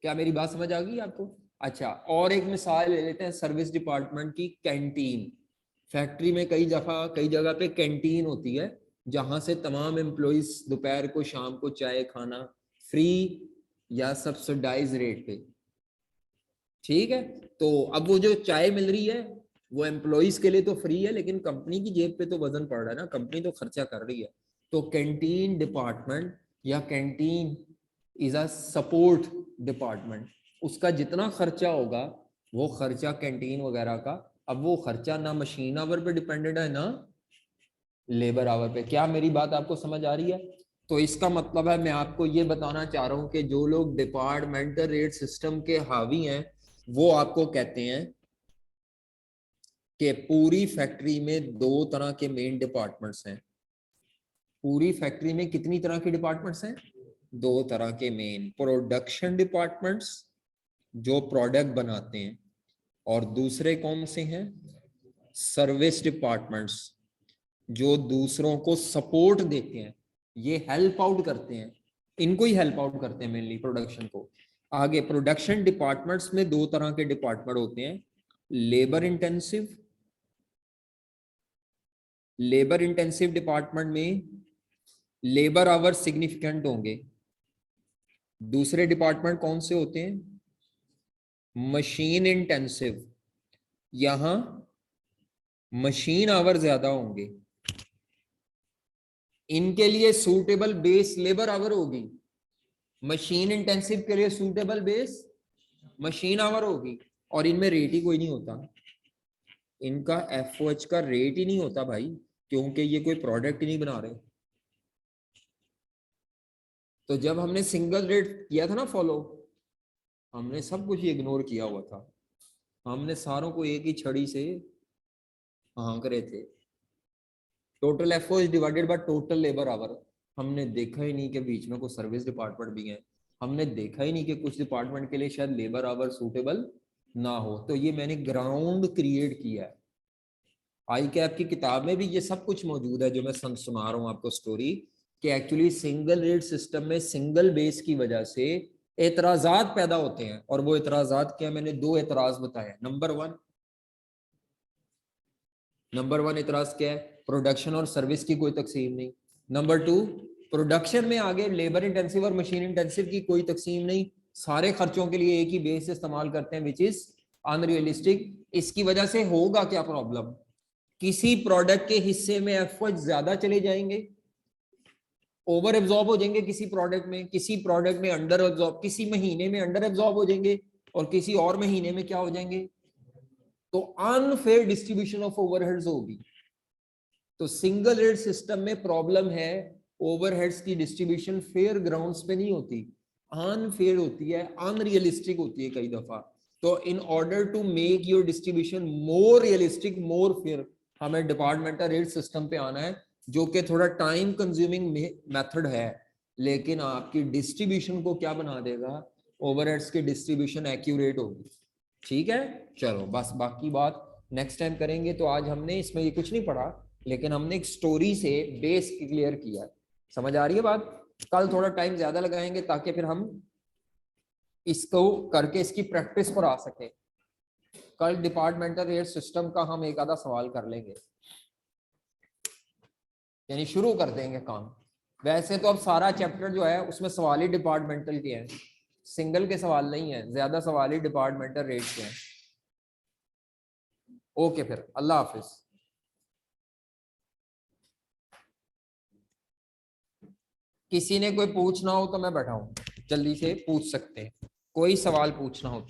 क्या मेरी बात समझ आ गई आपको? अच्छा, और एक मिसाल ले लेते हैं सर्विस डिपार्टमेंट की, कैंटीन। फैक्ट्री में कई दफा, कई जगह पे कैंटीन होती है जहां से तमाम एम्प्लॉइज दोपहर को, शाम को चाय खाना फ्री या सब्सिडाइज रेट पे, ठीक है। तो अब वो जो चाय मिल रही है वो एम्प्लॉइज के लिए तो फ्री है, लेकिन कंपनी की जेब पे तो वजन पड़ रहा है ना, कंपनी तो खर्चा कर रही है। तो कैंटीन डिपार्टमेंट या canteen is a support department. उसका जितना खर्चा होगा वो खर्चा कैंटीन वगैरह का, अब वो खर्चा ना मशीन आवर पे डिपेंडेंट है ना लेबर आवर पे। क्या मेरी बात आपको समझ आ रही है? तो इसका मतलब है, मैं आपको ये बताना चाह रहा हूं कि जो लोग डिपार्टमेंटल रेट सिस्टम के हावी हैं वो आपको कहते हैं कि पूरी फैक्ट्री में दो तरह के मेन डिपार्टमेंट्स हैं। पूरी फैक्ट्री में कितनी तरह के डिपार्टमेंट्स हैं? दो तरह के मेन, प्रोडक्शन डिपार्टमेंट्स जो प्रोडक्ट बनाते हैं, और दूसरे कौन से हैं, सर्विस डिपार्टमेंट्स जो दूसरों को सपोर्ट देते हैं, ये हेल्प आउट करते हैं, इनको ही हेल्प आउट करते हैं मेनली प्रोडक्शन को। आगे प्रोडक्शन डिपार्टमेंट्स में दो तरह के डिपार्टमेंट होते हैं, लेबर इंटेंसिव डिपार्टमेंट में लेबर आवर सिग्निफिकेंट होंगे। दूसरे डिपार्टमेंट कौन से होते हैं, मशीन इंटेंसिव, यहां मशीन आवर ज्यादा होंगे, इनके लिए सूटेबल बेस लेबर आवर होगी। मशीन इंटेंसिव के लिए सूटेबल बेस मशीन आवर होगी, और इनमें रेट ही कोई नहीं होता, इनका एफओएच का रेट ही नहीं होता भाई, क्योंकि ये कोई प्रोडक्ट ही नहीं बना रहे। तो जब हमने सिंगल रेट किया था ना फॉलो, हमने सब कुछ इग्नोर किया हुआ था, हमने सारों को एक ही छड़ी से हाँक रहे थे। Total FOH divided by total labour our, हमने देखा ही नहीं कि बीच में कोई सर्विस डिपार्टमेंट भी है, हमने देखा ही नहीं कि कुछ डिपार्टमेंट के लिए शायद लेबर आवर सूटेबल ना हो। तो ये मैंने ग्राउंड क्रिएट किया है। आई कैप की किताब में भी ये सब कुछ मौजूद है जो मैं सुना रहा हूँ आपको स्टोरी, कि एक्चुअली सिंगल रेट सिस्टम में सिंगल बेस की वजह से एतराजात पैदा होते हैं। और वो एतराजात क्या, मैंने दो एतराज बताए। नंबर वन एतराज क्या है, प्रोडक्शन और सर्विस की कोई तकसीम नहीं। नंबर टू, प्रोडक्शन में आगे लेबर इंटेंसिव और मशीन इंटेंसिव की कोई तकसीम नहीं, सारे खर्चों के लिए एक ही बेस इस्तेमाल करते हैं, विच इज अनरियलिस्टिक। इसकी वजह से होगा क्या प्रॉब्लम, किसी प्रोडक्ट के हिस्से में एफओएच ज्यादा चले जाएंगे, ओवर एब्जॉर्ब हो जाएंगे किसी प्रोडक्ट में, किसी प्रोडक्ट में अंडर एब्जॉर्ब, किसी महीने में अंडर एब्जॉर्ब हो जाएंगे और किसी और महीने में क्या हो जाएंगे, तो अनफेयर डिस्ट्रीब्यूशन ऑफ ओवरहेड्स होगी। तो सिंगल रेट सिस्टम में प्रॉब्लम है, ओवरहेड्स की डिस्ट्रीब्यूशन फेयर ग्राउंड्स पे नहीं होती, अनफेयर होती है, अनरियलिस्टिक होती है कई दफा। तो in order to make your distribution more realistic, more fair, हमें डिपार्टमेंटल रेट सिस्टम पे आना है, जो कि थोड़ा टाइम कंज्यूमिंग मेथड है, लेकिन आपकी डिस्ट्रीब्यूशन को क्या बना देगा, ओवरहेड्स की डिस्ट्रीब्यूशन एक्यूरेट होगी। ठीक है, चलो बस बाकी बात नेक्स्ट टाइम करेंगे। तो आज हमने इसमें ये कुछ नहीं पढ़ा, लेकिन हमने एक स्टोरी से बेस क्लियर किया। समझ आ रही है बात? कल थोड़ा टाइम ज्यादा लगाएंगे ताकि फिर हम इसको करके इसकी प्रैक्टिस पर आ सके। कल डिपार्टमेंटल रेट सिस्टम का हम एक आधा सवाल कर लेंगे, यानी शुरू कर देंगे काम। वैसे तो अब सारा चैप्टर जो है उसमें सवाल ही डिपार्टमेंटल के हैं, सिंगल के सवाल नहीं है, ज्यादा सवाल ही डिपार्टमेंटल रेट के हैं। ओके, फिर अल्लाह हाफिज। किसी ने कोई पूछना हो तो मैं बैठा हूं, जल्दी से पूछ सकते हैं, कोई सवाल पूछना हो।